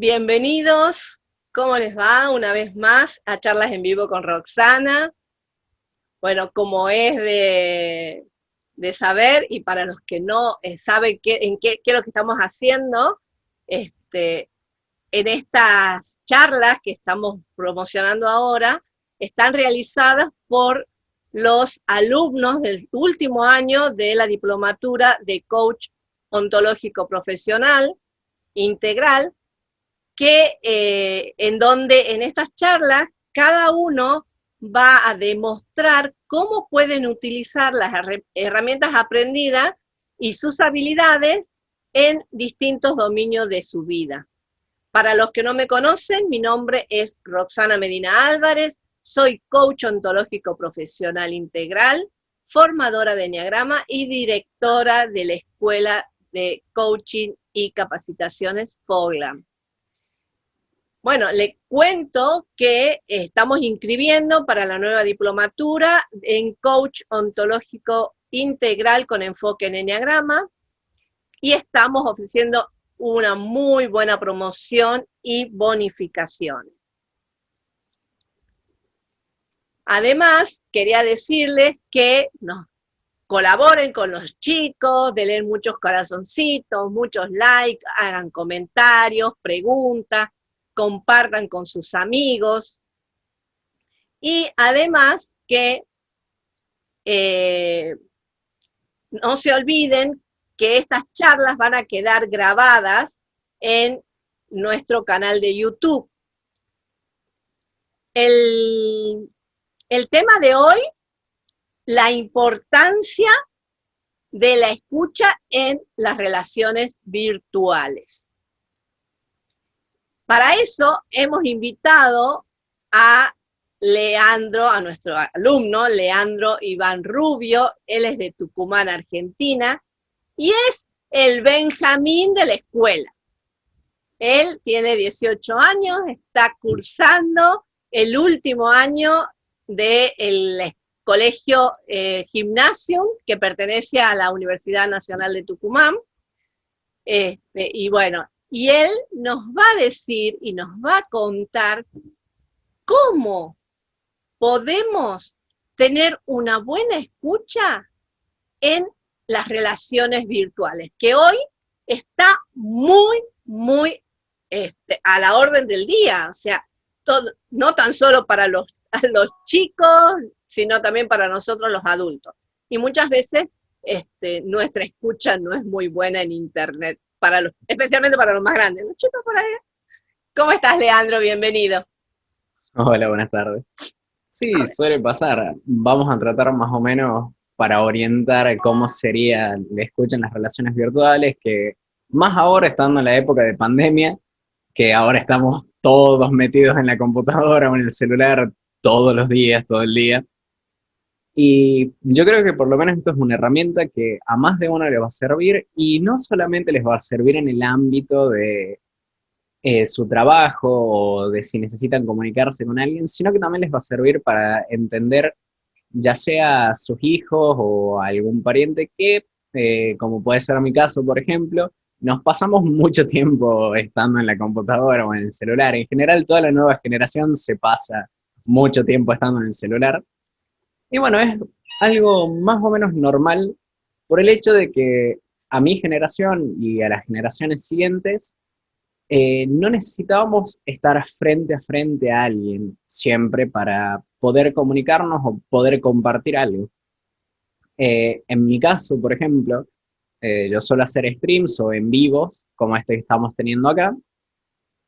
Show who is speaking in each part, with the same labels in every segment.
Speaker 1: Bienvenidos, ¿cómo les va? Una vez más a Charlas en Vivo con Roxana. Bueno, como es de saber, y para los que no saben qué es lo que estamos haciendo, en estas charlas que estamos promocionando ahora, están realizadas por los alumnos del último año de la diplomatura de Coach Ontológico Profesional Integral, en donde en estas charlas cada uno va a demostrar cómo pueden utilizar las herramientas aprendidas y sus habilidades en distintos dominios de su vida. Para los que no me conocen, mi nombre es Roxana Medina Álvarez, soy coach ontológico profesional integral, formadora de Enneagrama y directora de la Escuela de Coaching y Capacitaciones FOGLAM. Bueno, le cuento que estamos inscribiendo para la nueva diplomatura en Coach Ontológico Integral con enfoque en Enneagrama y estamos ofreciendo una muy buena promoción y bonificaciones. Además, quería decirles que nos colaboren con los chicos, denle muchos corazoncitos, muchos likes, hagan comentarios, preguntas, compartan con sus amigos. Y además que no se olviden que estas charlas van a quedar grabadas en nuestro canal de YouTube. El tema de hoy, la importancia de la escucha en las relaciones virtuales. Para eso hemos invitado a Leandro, a nuestro alumno, Leandro Iván Rubio. Él es de Tucumán, Argentina, y es el Benjamín de la escuela. Él tiene 18 años, está cursando el último año del colegio Gymnasium, que pertenece a la Universidad Nacional de Tucumán. Y bueno, y él nos va a decir y nos va a contar cómo podemos tener una buena escucha en las relaciones virtuales, que hoy está muy a la orden del día. O sea, no tan solo para los chicos, sino también para nosotros los adultos. Y muchas veces nuestra escucha no es muy buena en internet, especialmente para los más grandes. Los chicos por ahí. ¿Cómo estás, Leandro? Bienvenido.
Speaker 2: Hola, buenas tardes. Sí, suele pasar. Vamos a tratar más o menos para orientar cómo sería la escucha en las relaciones virtuales, que más ahora estando en la época de pandemia, que ahora estamos todos metidos en la computadora o en el celular todos los días, todo el día. Y yo creo que por lo menos esto es una herramienta que a más de uno le va a servir y no solamente les va a servir en el ámbito de su trabajo o de si necesitan comunicarse con alguien, sino que también les va a servir para entender ya sea a sus hijos o a algún pariente que, como puede ser mi caso, por ejemplo, nos pasamos mucho tiempo estando en la computadora o en el celular. En general, toda la nueva generación se pasa mucho tiempo estando en el celular. Y bueno, es algo más o menos normal por el hecho de que a mi generación y a las generaciones siguientes no necesitábamos estar frente a frente a alguien siempre para poder comunicarnos o poder compartir algo. En mi caso, por ejemplo, yo suelo hacer streams o en vivos, como este que estamos teniendo acá,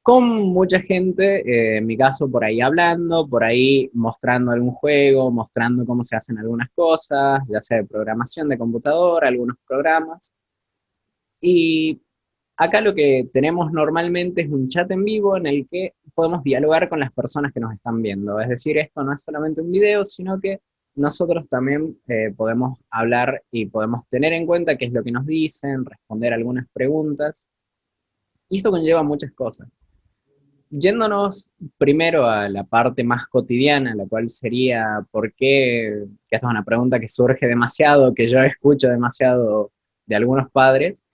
Speaker 2: con mucha gente, en mi caso por ahí hablando, por ahí mostrando algún juego, mostrando cómo se hacen algunas cosas, ya sea de programación de computadora, algunos programas. Y acá lo que tenemos normalmente es un chat en vivo en el que podemos dialogar con las personas que nos están viendo. Es decir, esto no es solamente un video, sino que nosotros también podemos hablar y podemos tener en cuenta qué es lo que nos dicen, responder algunas preguntas. Y esto conlleva muchas cosas. Yéndonos primero a la parte más cotidiana, la cual sería por qué, que esta es una pregunta que surge demasiado, que yo escucho demasiado de algunos padres,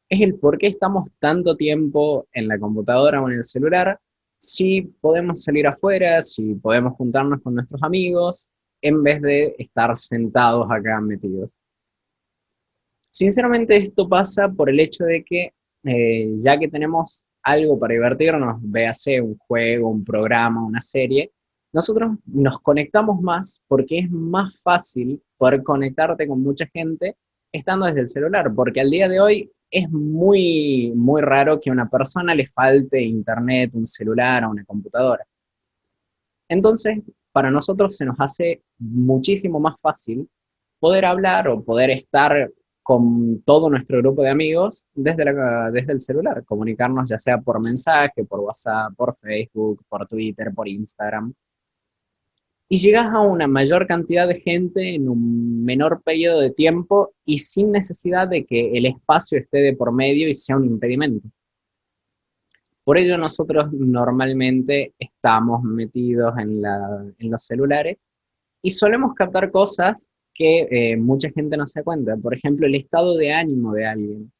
Speaker 2: es el por qué estamos tanto tiempo en la computadora o en el celular, si podemos salir afuera, si podemos juntarnos con nuestros amigos, en vez de estar sentados acá metidos. Sinceramente esto pasa por el hecho de que ya que tenemos algo para divertirnos, véase un juego, un programa, una serie, nosotros nos conectamos más porque es más fácil poder conectarte con mucha gente estando desde el celular, porque al día de hoy es muy, muy raro que a una persona le falte internet, un celular o una computadora. Entonces, para nosotros se nos hace muchísimo más fácil poder hablar o poder estar con todo nuestro grupo de amigos desde el celular, comunicarnos ya sea por mensaje, por WhatsApp, por Facebook, por Twitter, por Instagram. Y llegas a una mayor cantidad de gente en un menor periodo de tiempo y sin necesidad de que el espacio esté de por medio y sea un impedimento. Por ello nosotros normalmente estamos metidos en los celulares y solemos captar cosas que mucha gente no se da cuenta. Por ejemplo, el estado de ánimo de alguien.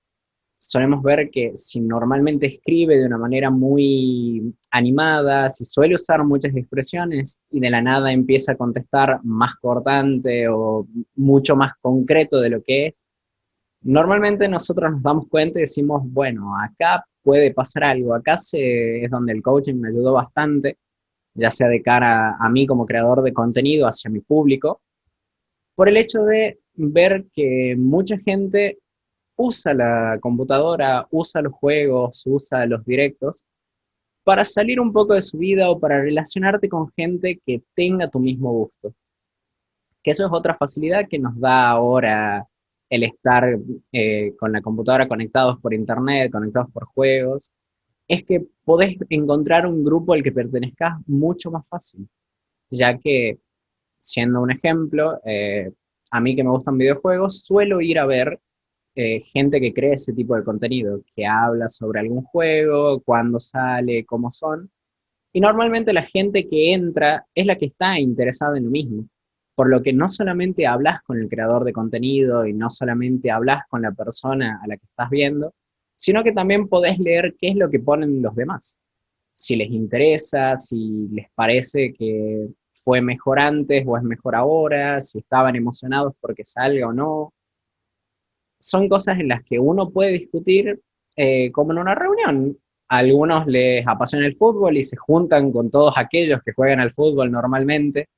Speaker 2: Solemos ver que si normalmente escribe de una manera muy animada, si suele usar muchas expresiones y de la nada empieza a contestar más cortante o mucho más concreto de lo que es, normalmente nosotros nos damos cuenta y decimos, bueno, acá puede pasar algo, es donde el coaching me ayudó bastante, ya sea de cara a mí como creador de contenido, hacia mi público, por el hecho de ver que mucha gente usa la computadora, usa los juegos, usa los directos, para salir un poco de su vida o para relacionarte con gente que tenga tu mismo gusto. Que eso es otra facilidad que nos da ahora el estar con la computadora conectados por internet, conectados por juegos, es que podés encontrar un grupo al que pertenezcas mucho más fácil, ya que, siendo un ejemplo, a mí que me gustan videojuegos, suelo ir a ver gente que cree ese tipo de contenido, que habla sobre algún juego, cuándo sale, cómo son, y normalmente la gente que entra es la que está interesada en lo mismo, por lo que no solamente hablas con el creador de contenido y no solamente hablas con la persona a la que estás viendo, sino que también podés leer qué es lo que ponen los demás. Si les interesa, si les parece que fue mejor antes o es mejor ahora, si estaban emocionados porque salga o no. Son cosas en las que uno puede discutir como en una reunión. A algunos les apasiona el fútbol y se juntan con todos aquellos que juegan al fútbol normalmente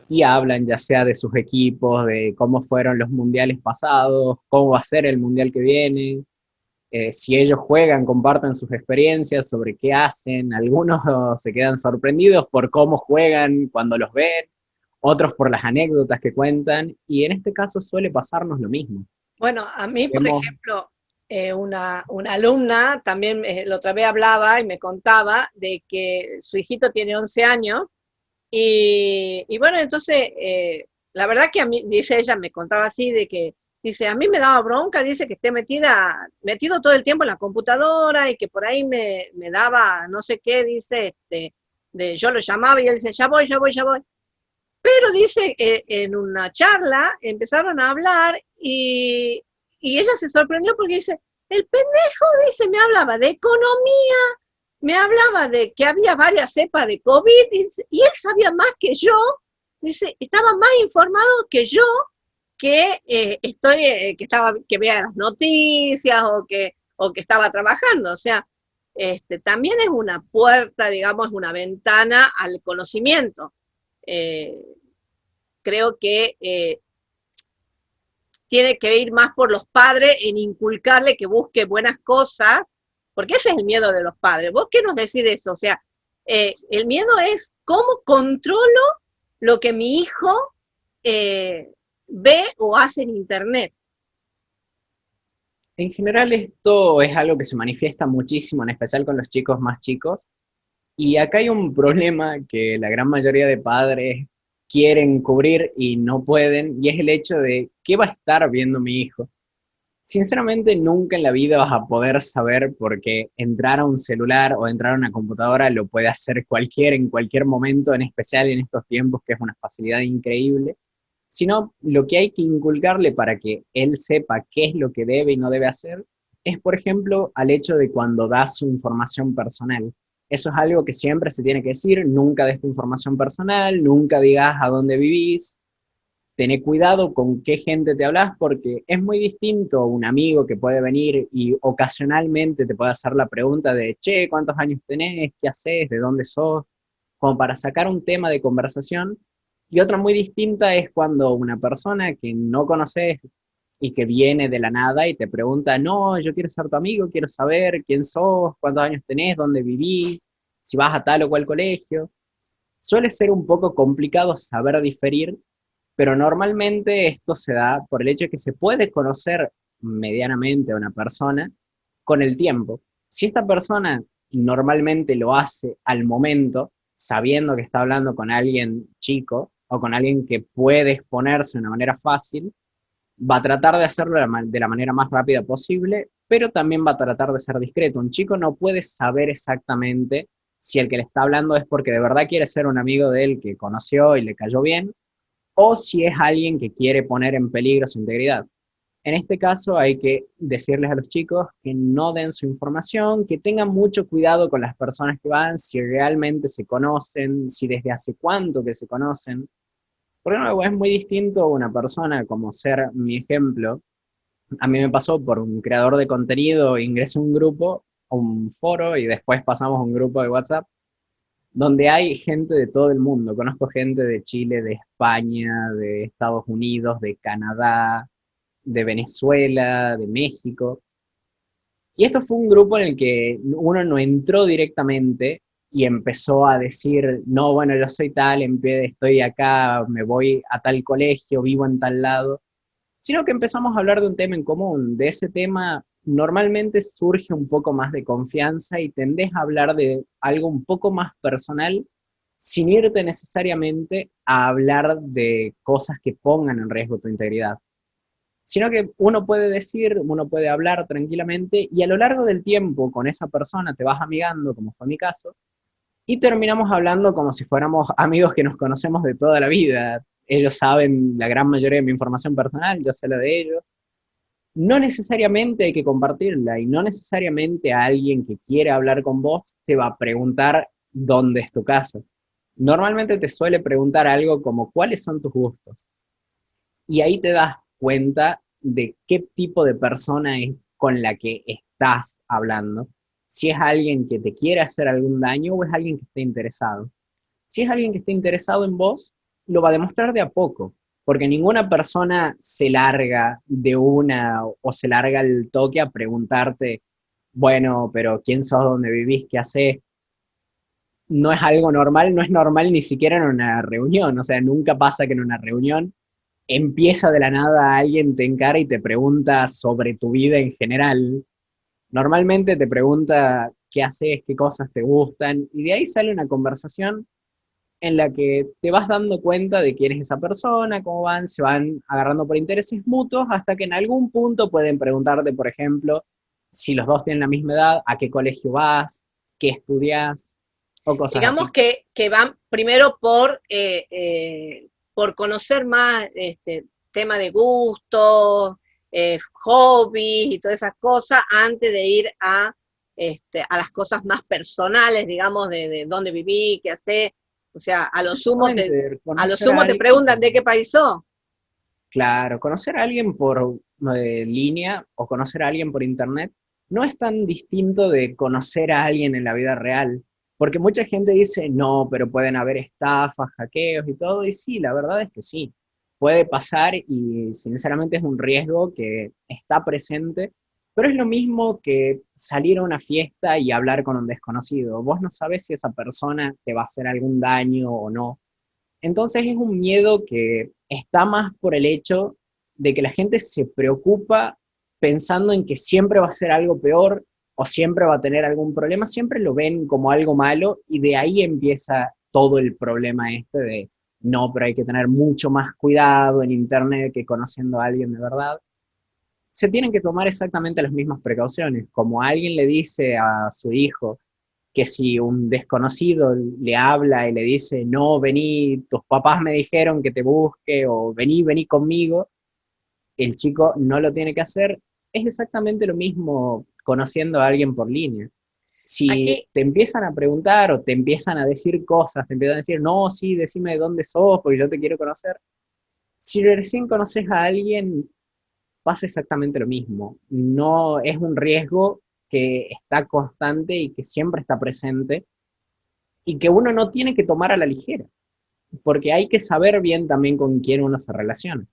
Speaker 2: y hablan ya sea de sus equipos, de cómo fueron los mundiales pasados, cómo va a ser el mundial que viene, si ellos juegan, comparten sus experiencias sobre qué hacen. Algunos se quedan sorprendidos por cómo juegan cuando los ven, otros por las anécdotas que cuentan, y en este caso suele pasarnos lo mismo.
Speaker 1: Bueno, a mí, por ejemplo, una alumna también la otra vez hablaba y me contaba de que su hijito tiene 11 años y bueno, entonces, la verdad que a mí, dice ella, me contaba así de que, dice, a mí me daba bronca, dice que esté metido todo el tiempo en la computadora y que por ahí me daba no sé qué, dice, yo lo llamaba y él dice, ya voy, ya voy, ya voy. Pero dice que en una charla empezaron a hablar y ella se sorprendió porque dice, el pendejo, dice, me hablaba de economía, me hablaba de que había varias cepas de COVID y él sabía más que yo, dice, estaba más informado que yo, que que vea las noticias o que estaba trabajando. O sea, también es una puerta, digamos, una ventana al conocimiento. Eh, Creo que tiene que ir más por los padres en inculcarle que busque buenas cosas, porque ese es el miedo de los padres. ¿Vos qué nos decís de eso? O sea, el miedo es cómo controlo lo que mi hijo ve o hace en internet.
Speaker 2: En general esto es algo que se manifiesta muchísimo, en especial con los chicos más chicos. Y acá hay un problema que la gran mayoría de padres quieren cubrir y no pueden, y es el hecho de qué va a estar viendo mi hijo. Sinceramente, nunca en la vida vas a poder saber porque entrar a un celular o entrar a una computadora lo puede hacer cualquiera en cualquier momento, en especial en estos tiempos, que es una facilidad increíble. Sino lo que hay que inculcarle para que él sepa qué es lo que debe y no debe hacer es, por ejemplo, al hecho de cuando das su información personal. Eso es algo que siempre se tiene que decir, nunca des tu información personal, nunca digas a dónde vivís, tené cuidado con qué gente te hablas, porque es muy distinto un amigo que puede venir y ocasionalmente te puede hacer la pregunta de, che, ¿cuántos años tenés? ¿Qué haces? ¿De dónde sos? Como para sacar un tema de conversación. Y otra muy distinta es cuando una persona que no conoces y que viene de la nada y te pregunta, no, yo quiero ser tu amigo, quiero saber quién sos, cuántos años tenés, dónde vivís, si vas a tal o cual colegio. Suele ser un poco complicado saber diferir, pero normalmente esto se da por el hecho de que se puede conocer medianamente a una persona con el tiempo. Si esta persona normalmente lo hace al momento, sabiendo que está hablando con alguien chico o con alguien que puede exponerse de una manera fácil, va a tratar de hacerlo de la manera más rápida posible, pero también va a tratar de ser discreto. Un chico no puede saber exactamente si el que le está hablando es porque de verdad quiere ser un amigo de él que conoció y le cayó bien, o si es alguien que quiere poner en peligro su integridad. En este caso hay que decirles a los chicos que no den su información, que tengan mucho cuidado con las personas que van, si realmente se conocen, si desde hace cuánto que se conocen. Porque no, es muy distinto una persona como ser mi ejemplo. A mí me pasó por un creador de contenido, ingresé a un grupo, un foro y después pasamos a un grupo de WhatsApp donde hay gente de todo el mundo. Conozco gente de Chile, de España, de Estados Unidos, de Canadá, de Venezuela, de México. Y esto fue un grupo en el que uno no entró directamente y empezó a decir, no, bueno, yo soy tal, estoy acá, me voy a tal colegio, vivo en tal lado, sino que empezamos a hablar de un tema en común. De ese tema normalmente surge un poco más de confianza y tendés a hablar de algo un poco más personal sin irte necesariamente a hablar de cosas que pongan en riesgo tu integridad, sino que uno puede decir, uno puede hablar tranquilamente y a lo largo del tiempo con esa persona te vas amigando, como fue mi caso, y terminamos hablando como si fuéramos amigos que nos conocemos de toda la vida. Ellos saben la gran mayoría de mi información personal, yo sé la de ellos. No necesariamente hay que compartirla y no necesariamente a alguien que quiere hablar con vos te va a preguntar dónde es tu casa. Normalmente te suele preguntar algo como cuáles son tus gustos. Y ahí te das cuenta de qué tipo de persona es con la que estás hablando. Si es alguien que te quiere hacer algún daño o es alguien que esté interesado. Si es alguien que esté interesado en vos, lo va a demostrar de a poco, porque ninguna persona se larga de una o se larga el toque a preguntarte, bueno, pero ¿quién sos? ¿Dónde vivís? ¿Qué haces? No es algo normal, no es normal ni siquiera en una reunión, o sea, nunca pasa que en una reunión empieza de la nada alguien te encara y te pregunta sobre tu vida en general. Normalmente te pregunta qué haces, qué cosas te gustan, y de ahí sale una conversación en la que te vas dando cuenta de quién es esa persona, cómo van, se van agarrando por intereses mutuos, hasta que en algún punto pueden preguntarte, por ejemplo, si los dos tienen la misma edad, a qué colegio vas, qué estudias, o cosas así.
Speaker 1: Digamos que van primero por conocer más tema de gustos, hobbies y todas esas cosas, antes de ir a las cosas más personales, digamos, de dónde viví, qué hacés. O sea, a lo sumo te preguntan de qué país sos.
Speaker 2: Claro, conocer a alguien por línea o conocer a alguien por internet no es tan distinto de conocer a alguien en la vida real, porque mucha gente dice, no, pero pueden haber estafas, hackeos y todo, y sí, la verdad es que sí, puede pasar y sinceramente es un riesgo que está presente, pero es lo mismo que salir a una fiesta y hablar con un desconocido. Vos no sabes si esa persona te va a hacer algún daño o no. Entonces es un miedo que está más por el hecho de que la gente se preocupa pensando en que siempre va a ser algo peor o siempre va a tener algún problema, siempre lo ven como algo malo y de ahí empieza todo el problema este de no, pero hay que tener mucho más cuidado en internet que conociendo a alguien de verdad. Se tienen que tomar exactamente las mismas precauciones. Como alguien le dice a su hijo, que si un desconocido le habla y le dice, no, vení, tus papás me dijeron que te busque, o vení, vení conmigo, el chico no lo tiene que hacer, es exactamente lo mismo conociendo a alguien por línea. Si
Speaker 1: Aquí,
Speaker 2: te empiezan a preguntar o te empiezan a decir cosas, te empiezan a decir, no, sí, decime de dónde sos, porque yo te quiero conocer. Si recién conoces a alguien, pasa exactamente lo mismo. No es un riesgo que está constante y que siempre está presente y que uno no tiene que tomar a la ligera, porque hay que saber bien también con quién uno se relaciona.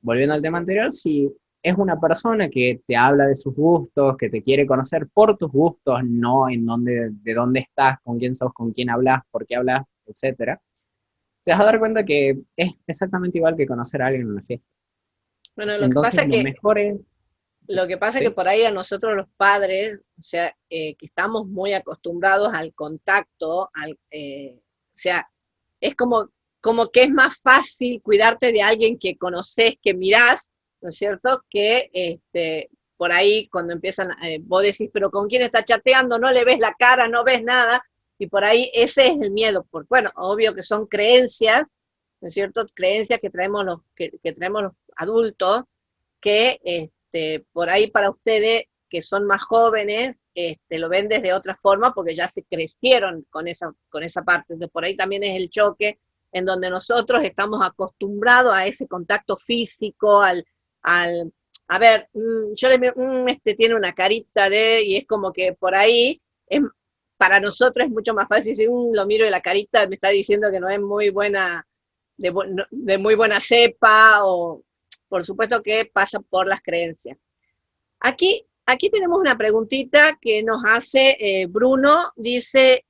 Speaker 2: Volviendo al tema
Speaker 1: sí.
Speaker 2: anterior, si es una persona que te habla de sus gustos, que te quiere conocer por tus gustos, no en dónde, de dónde estás, con quién sos, con quién hablas, por qué hablas, etcétera, te vas a dar cuenta que es exactamente igual que conocer a alguien en una fiesta.
Speaker 1: Bueno,
Speaker 2: Entonces, lo mejor es,
Speaker 1: lo que pasa es que
Speaker 2: ¿sí?
Speaker 1: por ahí a nosotros los padres, o sea, que estamos muy acostumbrados al contacto, o sea, es como que es más fácil cuidarte de alguien que conoces, que mirás, ¿no es cierto? Que por ahí cuando empiezan, vos decís, pero ¿con quién está chateando? No le ves la cara, no ves nada, y por ahí ese es el miedo, porque bueno, obvio que son creencias, ¿no es cierto? Creencias que traemos los adultos, que por ahí para ustedes que son más jóvenes, lo ven desde otra forma porque ya se crecieron con esa parte. Entonces, por ahí también es el choque en donde nosotros estamos acostumbrados a ese contacto físico, al a ver, yo le este tiene una carita de, y es como que por ahí, es, para nosotros es mucho más fácil, si lo miro y la carita me está diciendo que no es muy buena, de muy buena cepa, o por supuesto que pasa por las creencias. Aquí tenemos una preguntita que nos hace Bruno, dice,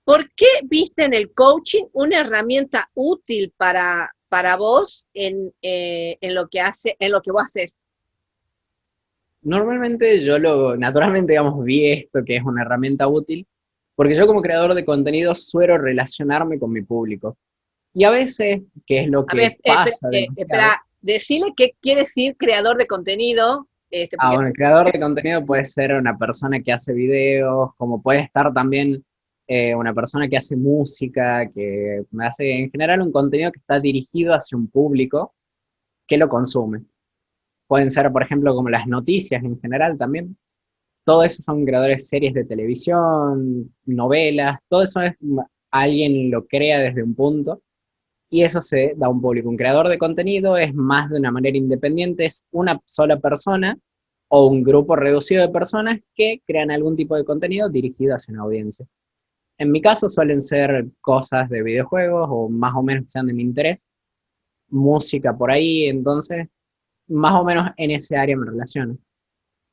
Speaker 1: ¿por qué viste en el coaching una herramienta útil para vos en lo que en lo que vos haces?
Speaker 2: Normalmente naturalmente, digamos, vi esto que es una herramienta útil, porque yo como creador de contenido suelo relacionarme con mi público. Y a veces, que es lo
Speaker 1: A
Speaker 2: que
Speaker 1: ver,
Speaker 2: pasa demasiado,
Speaker 1: espera, decirle qué quiere decir creador de contenido, porque
Speaker 2: bueno, el creador de contenido puede ser una persona que hace videos, como puede estar también una persona que hace música, que hace en general un contenido que está dirigido hacia un público que lo consume. Pueden ser, por ejemplo, como las noticias en general también. Todo eso son creadores de series de televisión, novelas, todo eso es alguien lo crea desde un punto y eso se da a un público. Un creador de contenido es más de una manera independiente, es una sola persona o un grupo reducido de personas que crean algún tipo de contenido dirigido hacia una audiencia. En mi caso suelen ser cosas de videojuegos o más o menos que sean de mi interés, música por ahí, entonces más o menos en ese área me relaciono.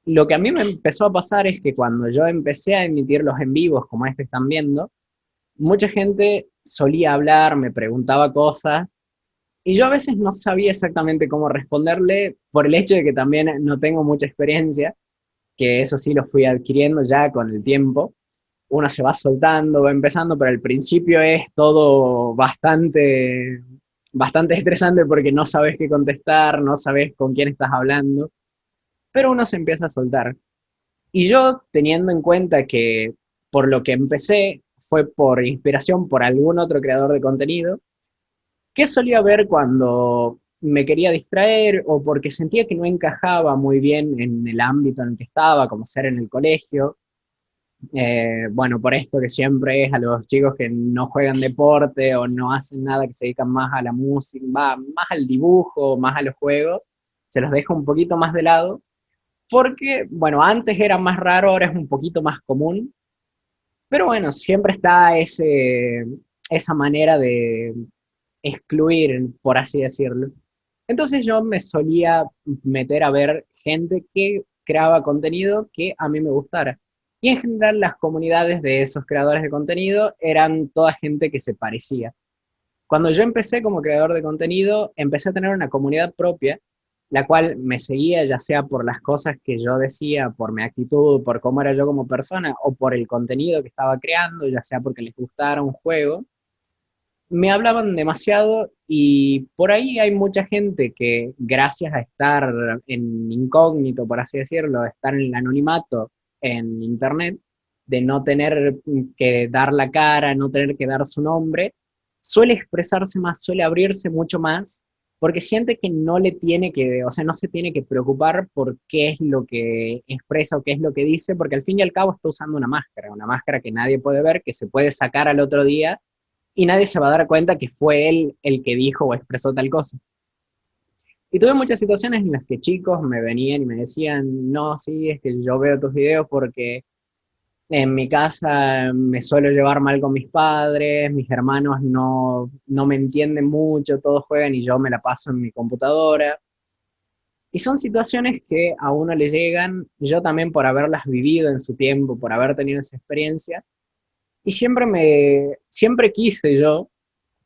Speaker 2: Lo que a mí me empezó a pasar es que cuando yo empecé a emitir los en vivos, como este están viendo, mucha gente solía hablar, me preguntaba cosas, y yo a veces no sabía exactamente cómo responderle por el hecho de que también no tengo mucha experiencia, que eso sí lo fui adquiriendo ya con el tiempo. Uno se va soltando, va empezando, pero al principio es todo bastante estresante porque no sabes qué contestar, no sabes con quién estás hablando, pero uno se empieza a soltar. Y yo, teniendo en cuenta que por lo que empecé fue por inspiración por algún otro creador de contenido, ¿qué solía ver cuando me quería distraer o porque sentía que no encajaba muy bien en el ámbito en el que estaba, como ser en el colegio? Bueno, por esto que siempre es a los chicos que no juegan deporte o no hacen nada, que se dedican más a la música, más al dibujo, más a los juegos, se los deja un poquito más de lado porque, bueno, antes era más raro, ahora es un poquito más común, pero bueno, siempre está esa manera de excluir, por así decirlo. Entonces yo me solía meter a ver gente que creaba contenido que a mí me gustara. Y en general las comunidades de esos creadores de contenido eran toda gente que se parecía. Cuando yo empecé como creador de contenido, empecé a tener una comunidad propia, la cual me seguía ya sea por las cosas que yo decía, por mi actitud, por cómo era yo como persona, o por el contenido que estaba creando, ya sea porque les gustara un juego. Me hablaban demasiado y por ahí hay mucha gente que gracias a estar en incógnito, por así decirlo, estar en el anonimato en internet, de no tener que dar la cara, no tener que dar su nombre, suele expresarse más, suele abrirse mucho más porque siente que no le tiene que, o sea, no se tiene que preocupar por qué es lo que expresa o qué es lo que dice, porque al fin y al cabo está usando una máscara que nadie puede ver, que se puede sacar al otro día y nadie se va a dar cuenta que fue él el que dijo o expresó tal cosa. Y tuve muchas situaciones en las que chicos me venían y me decían, no, sí, es que yo veo tus videos porque en mi casa me suelo llevar mal con mis padres, mis hermanos no me entienden mucho, todos juegan y yo me la paso en mi computadora. Y son situaciones que a uno le llegan, yo también por haberlas vivido en su tiempo, por haber tenido esa experiencia, y siempre quise yo,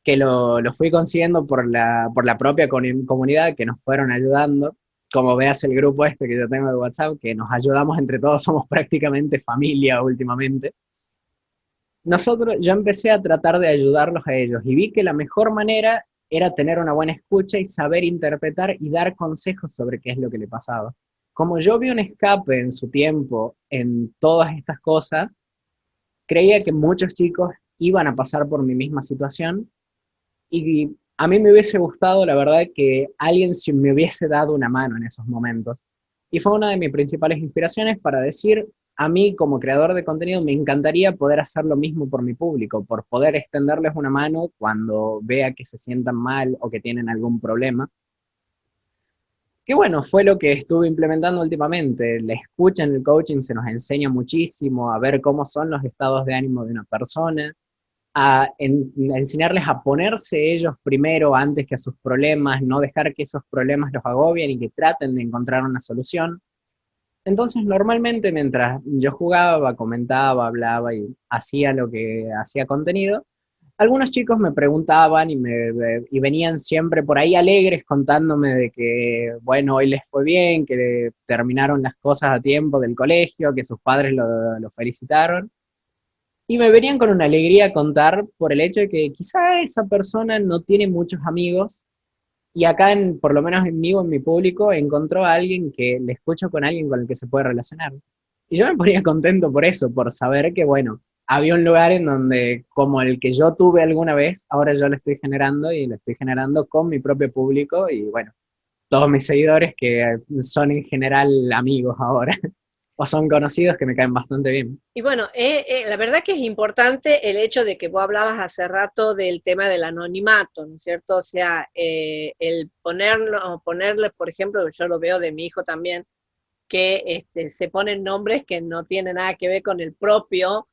Speaker 2: que lo fui consiguiendo por la propia comunidad que nos fueron ayudando, como veas el grupo este que yo tengo de WhatsApp, que nos ayudamos entre todos, somos prácticamente familia últimamente. Yo empecé a tratar de ayudarlos a ellos y vi que la mejor manera era tener una buena escucha y saber interpretar y dar consejos sobre qué es lo que le pasaba. Como yo vi un escape en su tiempo en todas estas cosas, creía que muchos chicos iban a pasar por mi misma situación y a mí me hubiese gustado, la verdad, que alguien si me hubiese dado una mano en esos momentos. Y fue una de mis principales inspiraciones para decir, a mí como creador de contenido me encantaría poder hacer lo mismo por mi público, por poder extenderles una mano cuando vea que se sientan mal o que tienen algún problema. Que bueno, fue lo que estuve implementando últimamente. La escucha en el coaching se nos enseña muchísimo a ver cómo son los estados de ánimo de una persona, a enseñarles a ponerse ellos primero antes que a sus problemas, no dejar que esos problemas los agobien y que traten de encontrar una solución. Entonces, normalmente mientras yo jugaba, comentaba, hablaba y hacía lo que hacía contenido, algunos chicos me preguntaban y venían siempre por ahí alegres contándome de que, bueno, hoy les fue bien, que terminaron las cosas a tiempo del colegio, que sus padres lo felicitaron. Y me venían con una alegría a contar por el hecho de que quizá esa persona no tiene muchos amigos y acá, por lo menos en mí o en mi público, encontró a alguien que le escucho con alguien con el que se puede relacionar. Y yo me ponía contento por eso, por saber que, bueno, había un lugar en donde, como el que yo tuve alguna vez, ahora yo lo estoy generando y lo estoy generando con mi propio público y, bueno, todos mis seguidores que son en general amigos ahora o son conocidos que me caen bastante bien.
Speaker 1: Y bueno, la verdad que es importante el hecho de que vos hablabas hace rato del tema del anonimato, ¿no es cierto? O sea, el ponerle, por ejemplo, yo lo veo de mi hijo también, que se ponen nombres que no tienen nada que ver con el propio,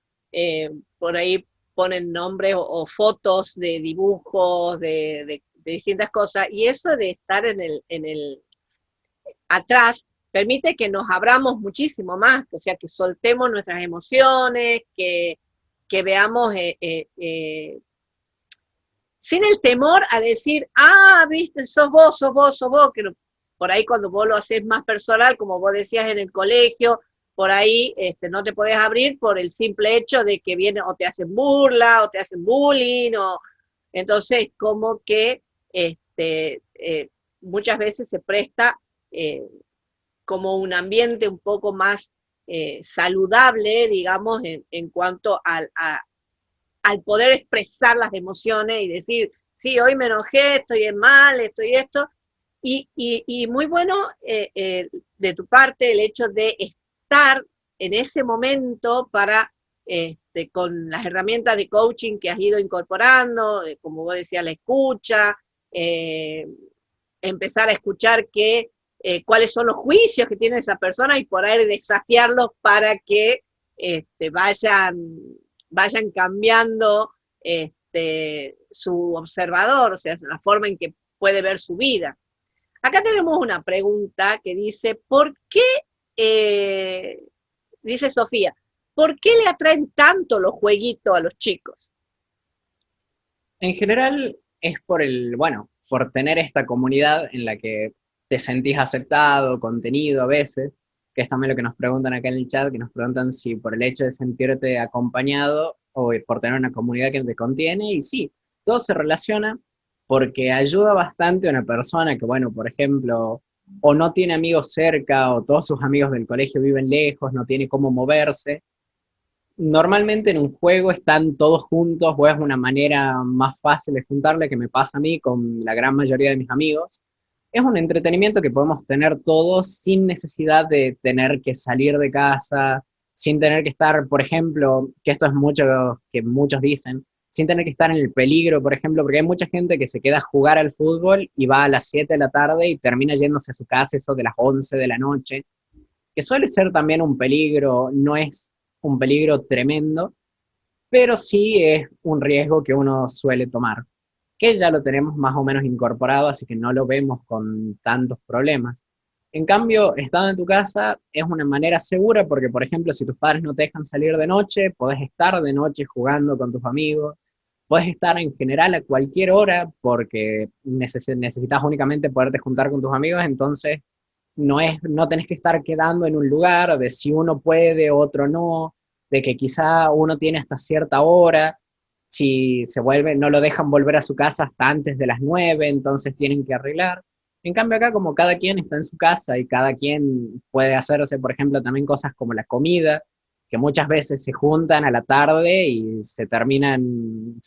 Speaker 1: por ahí ponen nombres o fotos de dibujos, de distintas cosas, y eso de estar en el atrás permite que nos abramos muchísimo más, o sea, que soltemos nuestras emociones, que veamos sin el temor a decir, viste, sos vos, que por ahí cuando vos lo haces más personal, como vos decías en el colegio, por ahí no te podés abrir por el simple hecho de que viene o te hacen burla, o te hacen bullying, entonces como que muchas veces se presta eh, como un ambiente un poco más saludable, digamos, en cuanto al poder expresar las emociones y decir, sí, hoy me enojé, estoy mal, estoy esto, y muy bueno de tu parte el hecho de estar en ese momento para, con las herramientas de coaching que has ido incorporando, como vos decías, la escucha, empezar a escuchar cuáles son los juicios que tiene esa persona y por ahí desafiarlos para que vayan cambiando su observador, o sea, la forma en que puede ver su vida. Acá tenemos una pregunta que dice, dice Sofía, ¿por qué le atraen tanto los jueguitos a los chicos?
Speaker 2: En general es bueno, por tener esta comunidad en la que te sentís aceptado, contenido a veces, que es también lo que nos preguntan acá en el chat, que nos preguntan si por el hecho de sentirte acompañado o por tener una comunidad que te contiene, y sí, todo se relaciona porque ayuda bastante a una persona que, bueno, por ejemplo, o no tiene amigos cerca, o todos sus amigos del colegio viven lejos, no tiene cómo moverse, Normalmente en un juego están todos juntos, o es una manera más fácil de juntarle, que me pasa a mí con la gran mayoría de mis amigos. Es un entretenimiento que podemos tener todos sin necesidad de tener que salir de casa, sin tener que estar, por ejemplo, que esto es mucho que muchos dicen, sin tener que estar en el peligro, por ejemplo, porque hay mucha gente que se queda a jugar al fútbol y va a las 7 de la tarde y termina yéndose a su casa eso de las 11 de la noche, que suele ser también un peligro, no es un peligro tremendo, pero sí es un riesgo que uno suele tomar, que ya lo tenemos más o menos incorporado, así que no lo vemos con tantos problemas. En cambio, estando en tu casa es una manera segura porque, por ejemplo, si tus padres no te dejan salir de noche, podés estar de noche jugando con tus amigos, podés estar en general a cualquier hora porque necesitas únicamente poderte juntar con tus amigos, entonces no tenés que estar quedando en un lugar de si uno puede, otro no, de que quizá uno tiene hasta cierta hora, si se vuelve, no lo dejan volver a su casa hasta antes de las 9, entonces tienen que arreglar. En cambio acá, como cada quien está en su casa y cada quien puede hacerse, por ejemplo, también cosas como la comida, que muchas veces se juntan a la tarde y se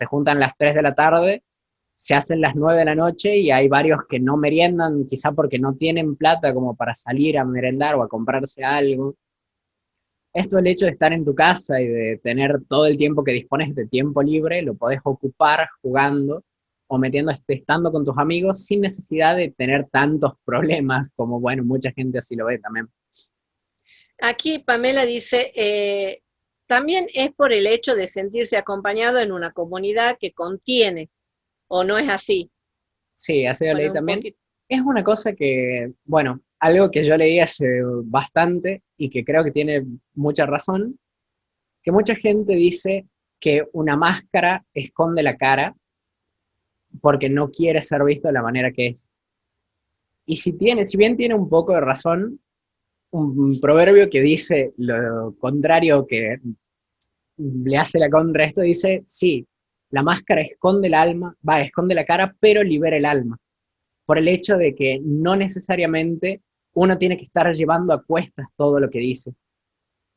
Speaker 2: juntan a las 3 de la tarde, se hacen las 9 de la noche y hay varios que no meriendan, quizá porque no tienen plata como para salir a merendar o a comprarse algo. Esto, el hecho de estar en tu casa y de tener todo el tiempo que dispones de tiempo libre, lo podés ocupar jugando o estando con tus amigos sin necesidad de tener tantos problemas como, bueno, mucha gente así lo ve también.
Speaker 1: Aquí Pamela dice, también es por el hecho de sentirse acompañado en una comunidad que contiene, o no es así.
Speaker 2: Sí, así lo leí
Speaker 1: Bueno, un
Speaker 2: también.
Speaker 1: poquito.
Speaker 2: Es una cosa que, bueno, algo que yo leí hace bastante y que creo que tiene mucha razón, que mucha gente dice que una máscara esconde la cara porque no quiere ser visto de la manera que es. Y si bien tiene un poco de razón, un proverbio que dice lo contrario, que le hace la contra a esto, dice, sí, la máscara esconde el alma, esconde la cara, pero libera el alma. Por el hecho de que no necesariamente uno tiene que estar llevando a cuestas todo lo que dice.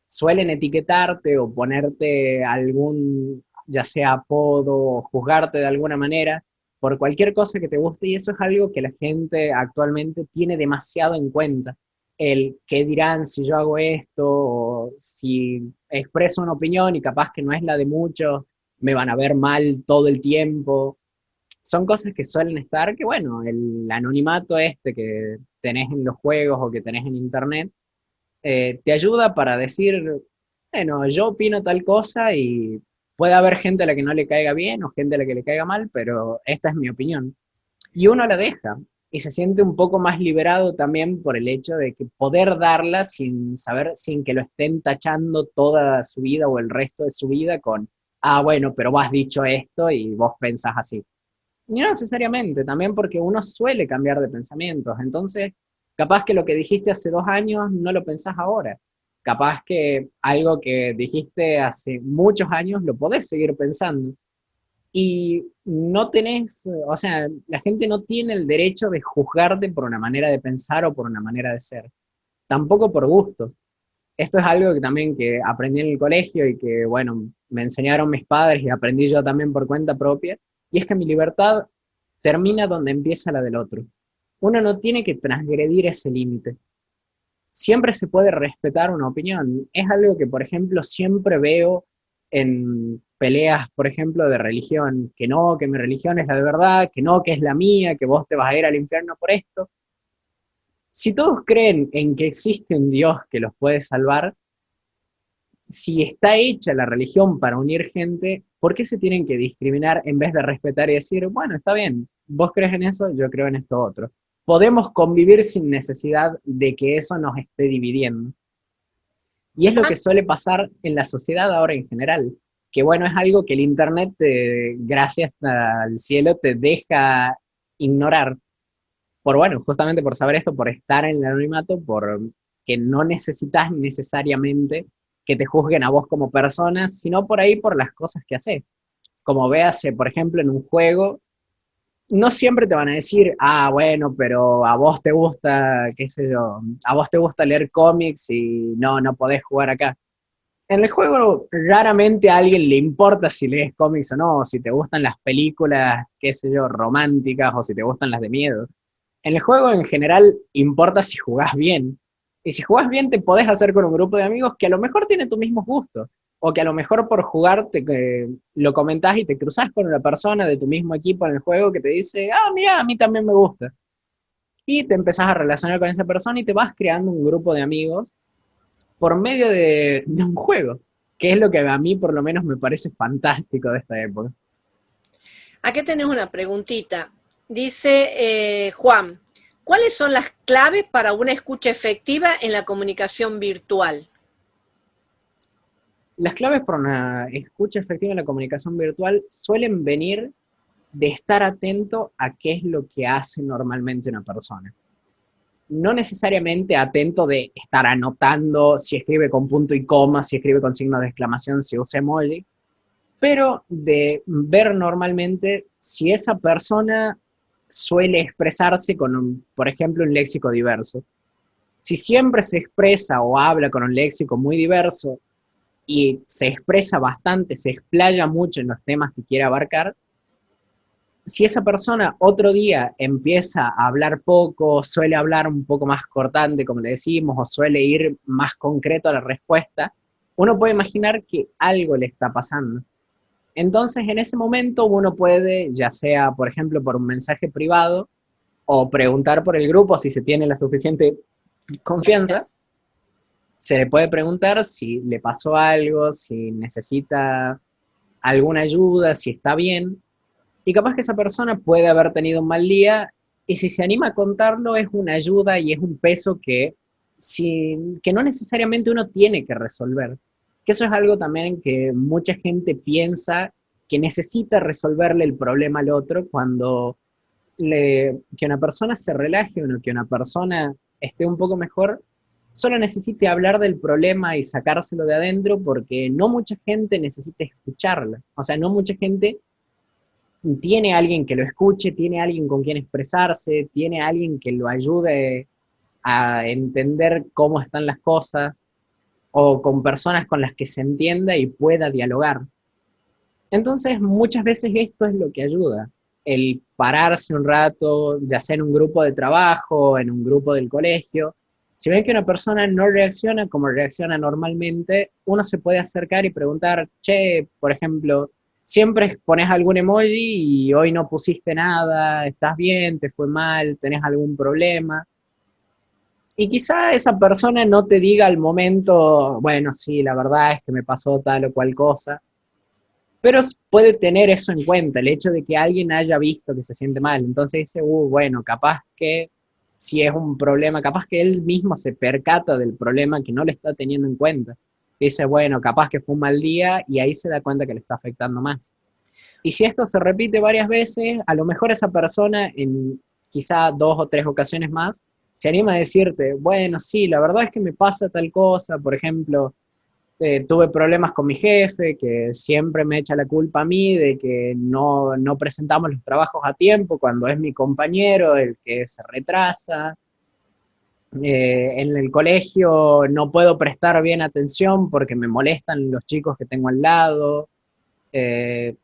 Speaker 2: Suelen etiquetarte o ponerte algún, ya sea apodo o juzgarte de alguna manera por cualquier cosa que te guste, y eso es algo que la gente actualmente tiene demasiado en cuenta. El qué dirán si yo hago esto, o si expreso una opinión y capaz que no es la de muchos, me van a ver mal todo el tiempo. Son cosas que suelen estar, que bueno, el anonimato este que tenés en los juegos o que tenés en internet, te ayuda para decir, bueno, yo opino tal cosa y puede haber gente a la que no le caiga bien o gente a la que le caiga mal, pero esta es mi opinión. Y uno la deja y se siente un poco más liberado también por el hecho de que poder darla sin saber, sin que lo estén tachando toda su vida o el resto de su vida con, ah, bueno, pero vos has dicho esto y vos pensás así. Y no necesariamente, también porque uno suele cambiar de pensamientos. Entonces, capaz que lo que dijiste hace 2 años no lo pensás ahora. Capaz que algo que dijiste hace muchos años lo podés seguir pensando. Y no tenés, o sea, la gente no tiene el derecho de juzgarte por una manera de pensar o por una manera de ser. Tampoco por gustos. Esto es algo que también que aprendí en el colegio y que, bueno, me enseñaron mis padres y aprendí yo también por cuenta propia, y es que mi libertad termina donde empieza la del otro. Uno no tiene que transgredir ese límite. Siempre se puede respetar una opinión. Es algo que, por ejemplo, siempre veo en peleas, por ejemplo, de religión, que no, que mi religión es la de verdad, que no, que es la mía, que vos te vas a ir al infierno por esto. Si todos creen en que existe un Dios que los puede salvar, si está hecha la religión para unir gente, ¿por qué se tienen que discriminar en vez de respetar y decir, bueno, está bien, vos crees en eso, yo creo en esto otro? Podemos convivir sin necesidad de que eso nos esté dividiendo. Y es lo que suele pasar en la sociedad ahora en general, que bueno, es algo que el Internet, gracias al cielo, te deja ignorar. Por bueno, justamente por saber esto, por estar en el anonimato, por que no necesitas necesariamente que te juzguen a vos como persona, sino por ahí por las cosas que haces. Como véase, por ejemplo, en un juego, no siempre te van a decir, ah, bueno, pero a vos te gusta, qué sé yo, a vos te gusta leer cómics y no podés jugar acá. En el juego raramente a alguien le importa si lees cómics o no, o si te gustan las películas, qué sé yo, románticas, o si te gustan las de miedo. En el juego en general importa si jugás bien. Y si jugás bien te podés hacer con un grupo de amigos que a lo mejor tienen tus mismos gustos. O que a lo mejor por jugar lo comentás y te cruzás con una persona de tu mismo equipo en el juego que te dice, ah, mira, a mí también me gusta. Y te empezás a relacionar con esa persona y te vas creando un grupo de amigos por medio de un juego, que es lo que a mí por lo menos me parece fantástico de esta época.
Speaker 1: Aquí tenés una preguntita. Dice Juan, ¿cuáles son las claves para una escucha efectiva en la comunicación virtual?
Speaker 2: Las claves para una escucha efectiva en la comunicación virtual suelen venir de estar atento a qué es lo que hace normalmente una persona. No necesariamente atento de estar anotando si escribe con punto y coma, si escribe con signo de exclamación, si usa emoji, pero de ver normalmente si esa persona suele expresarse con, por ejemplo, un léxico diverso. Si siempre se expresa o habla con un léxico muy diverso y se expresa bastante, se explaya mucho en los temas que quiere abarcar, si esa persona otro día empieza a hablar poco, suele hablar un poco más cortante, como le decimos, o suele ir más concreto a la respuesta, uno puede imaginar que algo le está pasando. Entonces, en ese momento uno puede, ya sea, por ejemplo, por un mensaje privado, o preguntar por el grupo si se tiene la suficiente confianza, se le puede preguntar si le pasó algo, si necesita alguna ayuda, si está bien, y capaz que esa persona puede haber tenido un mal día, y si se anima a contarlo es una ayuda y es un peso que no necesariamente uno tiene que resolver. Que eso es algo también que mucha gente piensa que necesita resolverle el problema al otro cuando que una persona se relaje o que una persona esté un poco mejor, solo necesite hablar del problema y sacárselo de adentro porque no mucha gente necesita escucharla. O sea, no mucha gente tiene a alguien que lo escuche, tiene a alguien con quien expresarse, tiene a alguien que lo ayude a entender cómo están las cosas, o con personas con las que se entienda y pueda dialogar. Entonces, muchas veces esto es lo que ayuda, el pararse un rato, ya sea en un grupo de trabajo, en un grupo del colegio. Si ven que una persona no reacciona como reacciona normalmente, uno se puede acercar y preguntar, che, por ejemplo, siempre pones algún emoji y hoy no pusiste nada, ¿estás bien? ¿Te fue mal? ¿Tenés algún problema? Y quizá esa persona no te diga al momento, bueno, sí, la verdad es que me pasó tal o cual cosa, pero puede tener eso en cuenta, el hecho de que alguien haya visto que se siente mal. Entonces dice, bueno, capaz que si es un problema, capaz que él mismo se percata del problema que no le está teniendo en cuenta. Dice, bueno, capaz que fue un mal día y ahí se da cuenta que le está afectando más. Y si esto se repite varias veces, a lo mejor esa persona en quizá 2 o 3 ocasiones más se anima a decirte, bueno, sí, la verdad es que me pasa tal cosa, por ejemplo, tuve problemas con mi jefe, que siempre me echa la culpa a mí de que no presentamos los trabajos a tiempo cuando es mi compañero el que se retrasa. En el colegio no puedo prestar bien atención porque me molestan los chicos que tengo al lado. Eh,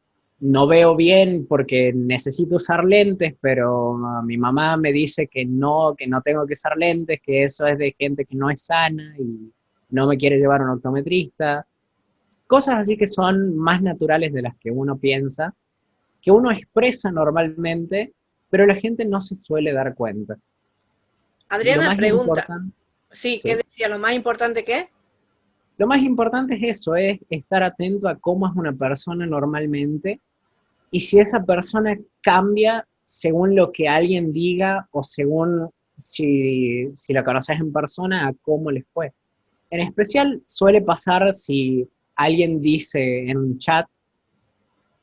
Speaker 2: no veo bien porque necesito usar lentes, pero mi mamá me dice que no tengo que usar lentes, que eso es de gente que no es sana y no me quiere llevar a un optometrista. Cosas así que son más naturales de las que uno piensa, que uno expresa normalmente, pero la gente no se suele dar cuenta. Lo
Speaker 1: Adriana
Speaker 2: más
Speaker 1: pregunta,
Speaker 2: importante,
Speaker 1: sí, ¿qué
Speaker 2: sí,
Speaker 1: decía? ¿Lo más importante qué?
Speaker 2: lo más importante es eso, es estar atento a cómo es una persona normalmente y si esa persona cambia según lo que alguien diga o según si la conoces en persona, a cómo les fue. En especial suele pasar si alguien dice en un chat,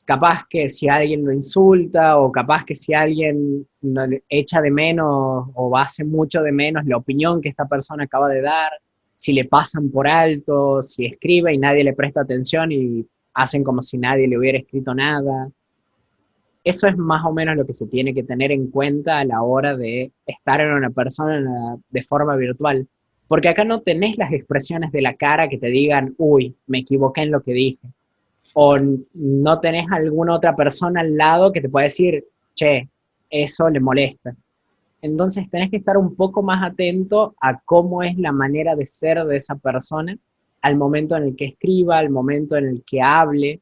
Speaker 2: capaz que si alguien lo insulta o capaz que si alguien no echa de menos o hace mucho de menos la opinión que esta persona acaba de dar, si le pasan por alto, si escribe y nadie le presta atención y hacen como si nadie le hubiera escrito nada. Eso es más o menos lo que se tiene que tener en cuenta a la hora de estar en una persona de forma virtual. Porque acá no tenés las expresiones de la cara que te digan, uy, me equivoqué en lo que dije. O no tenés alguna otra persona al lado que te pueda decir, che, eso le molesta. Entonces tenés que estar un poco más atento a cómo es la manera de ser de esa persona al momento en el que escriba, al momento en el que hable.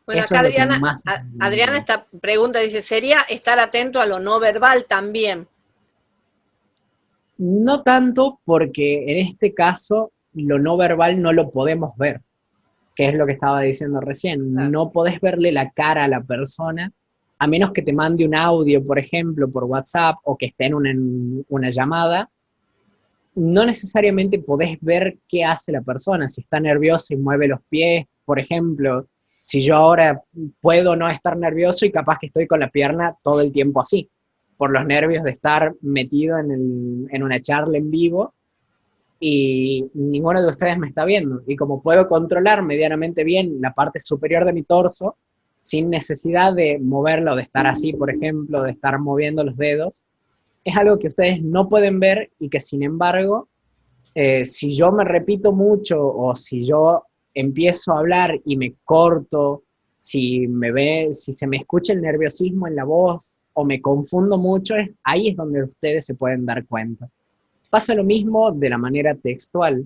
Speaker 1: Bueno,
Speaker 2: Eso
Speaker 1: acá
Speaker 2: es lo que más...
Speaker 1: Adriana esta pregunta dice, ¿sería estar atento a lo no verbal también?
Speaker 2: No tanto porque en este caso lo no verbal no lo podemos ver, que es lo que estaba diciendo recién.
Speaker 1: Claro.
Speaker 2: No podés verle la cara a la persona, a menos que te mande un audio, por ejemplo, por WhatsApp, o que esté en una llamada. No necesariamente podés ver qué hace la persona, si está nerviosa y mueve los pies, por ejemplo. Si yo ahora puedo no estar nervioso y capaz que estoy con la pierna todo el tiempo así, por los nervios de estar metido en una charla en vivo y ninguno de ustedes me está viendo. Y como puedo controlar medianamente bien la parte superior de mi torso, sin necesidad de moverlo, de estar así, por ejemplo, de estar moviendo los dedos, es algo que ustedes no pueden ver y que sin embargo, si yo me repito mucho o si yo empiezo a hablar y me corto, si se me escucha el nerviosismo en la voz o me confundo mucho, ahí es donde ustedes se pueden dar cuenta. Pasa lo mismo de la manera textual.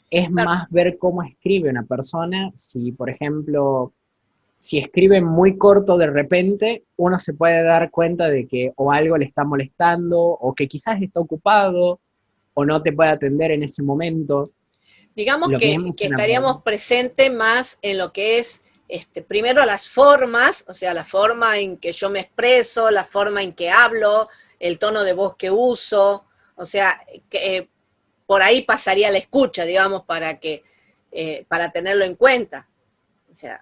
Speaker 2: Es
Speaker 1: Claro.
Speaker 2: más ver cómo escribe una persona. Si, por ejemplo, si escribe muy corto de repente, uno se puede dar cuenta de que o algo le está molestando, o que quizás está ocupado, o no te puede atender en ese momento.
Speaker 1: Digamos
Speaker 2: Lo
Speaker 1: que
Speaker 2: mismo
Speaker 1: estaríamos presentes más en lo que es, primero las formas, o sea, la forma en que yo me expreso, la forma en que hablo, el tono de voz que uso, o sea, que, por ahí pasaría la escucha, digamos, para tenerlo en cuenta. O sea,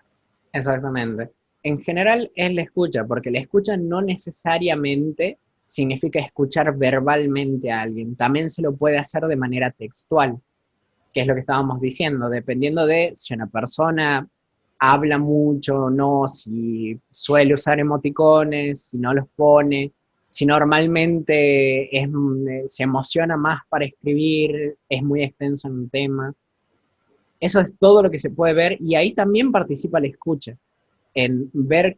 Speaker 2: Exactamente. En general es la escucha, porque la escucha no necesariamente significa escuchar verbalmente a alguien, también se lo puede hacer de manera textual, que es lo que estábamos diciendo, dependiendo de si una persona habla mucho o no, si suele usar emoticones, si no los pone, si normalmente se emociona más para escribir, es muy extenso en un tema. Eso es todo lo que se puede ver y ahí también participa la escucha, en ver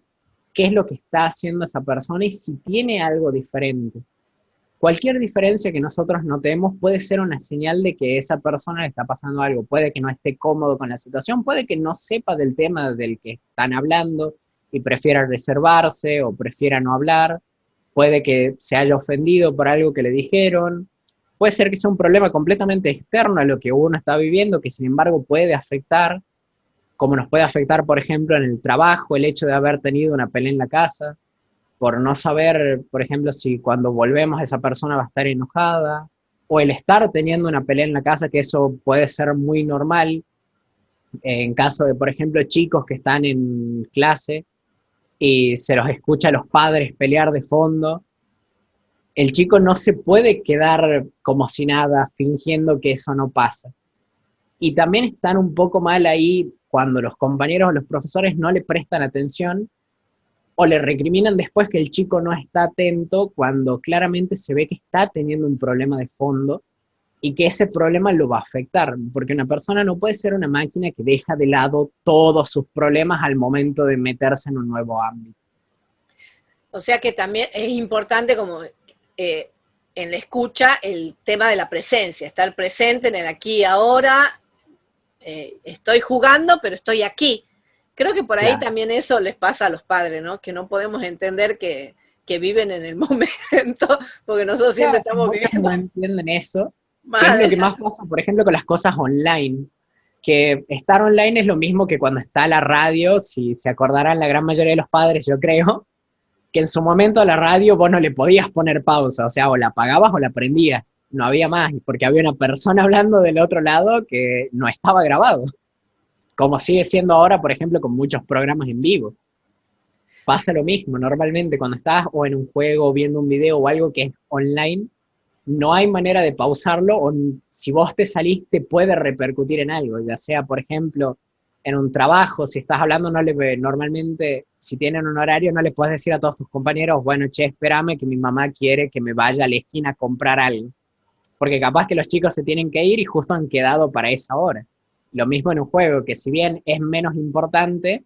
Speaker 2: qué es lo que está haciendo esa persona y si tiene algo diferente. Cualquier diferencia que nosotros notemos puede ser una señal de que esa persona le está pasando algo. Puede que no esté cómodo con la situación, puede que no sepa del tema del que están hablando y prefiera reservarse o prefiera no hablar. Puede que se haya ofendido por algo que le dijeron. Puede ser que sea un problema completamente externo a lo que uno está viviendo, que sin embargo puede afectar, como nos puede afectar, por ejemplo, en el trabajo, el hecho de haber tenido una pelea en la casa, por no saber, por ejemplo, si cuando volvemos esa persona va a estar enojada, o el estar teniendo una pelea en la casa, que eso puede ser muy normal, en caso de, por ejemplo, chicos que están en clase y se los escucha a los padres pelear de fondo, el chico no se puede quedar como si nada, fingiendo que eso no pasa. Y también están un poco mal ahí cuando los compañeros o los profesores no le prestan atención o le recriminan después que el chico no está atento cuando claramente se ve que está teniendo un problema de fondo y que ese problema lo va a afectar, porque una persona no puede ser una máquina que deja de lado todos sus problemas al momento de meterse en un nuevo ámbito.
Speaker 1: o sea que también es importante como en la escucha el tema de la presencia, estar presente en el aquí y ahora, estoy jugando, pero estoy aquí. Creo que por ahí
Speaker 2: Claro.
Speaker 1: también eso les pasa a los padres, ¿no? Que no podemos entender que viven en el momento, porque nosotros siempre
Speaker 2: Claro,
Speaker 1: estamos
Speaker 2: muchos
Speaker 1: viviendo
Speaker 2: no entienden eso, que es
Speaker 1: más
Speaker 2: lo que
Speaker 1: adelante.
Speaker 2: más pasa, por ejemplo, con las cosas online, que estar online es lo mismo que cuando está la radio, si se acordarán la gran mayoría de los padres, yo creo, que en su momento a la radio vos no le podías poner pausa, o sea, o la apagabas o la prendías, no había más, porque había una persona hablando del otro lado que no estaba grabado, como sigue siendo ahora, por ejemplo, con muchos programas en vivo. Pasa lo mismo, normalmente cuando estás o en un juego, viendo un video o algo que es online, no hay manera de pausarlo o si vos te salís te puede repercutir en algo, ya sea, por ejemplo, en un trabajo, si estás hablando, normalmente, si tienen un horario, no le puedes decir a todos tus compañeros, bueno, che, espérame que mi mamá quiere que me vaya a la esquina a comprar algo. porque capaz que los chicos se tienen que ir y justo han quedado para esa hora. Lo mismo en un juego, que si bien es menos importante,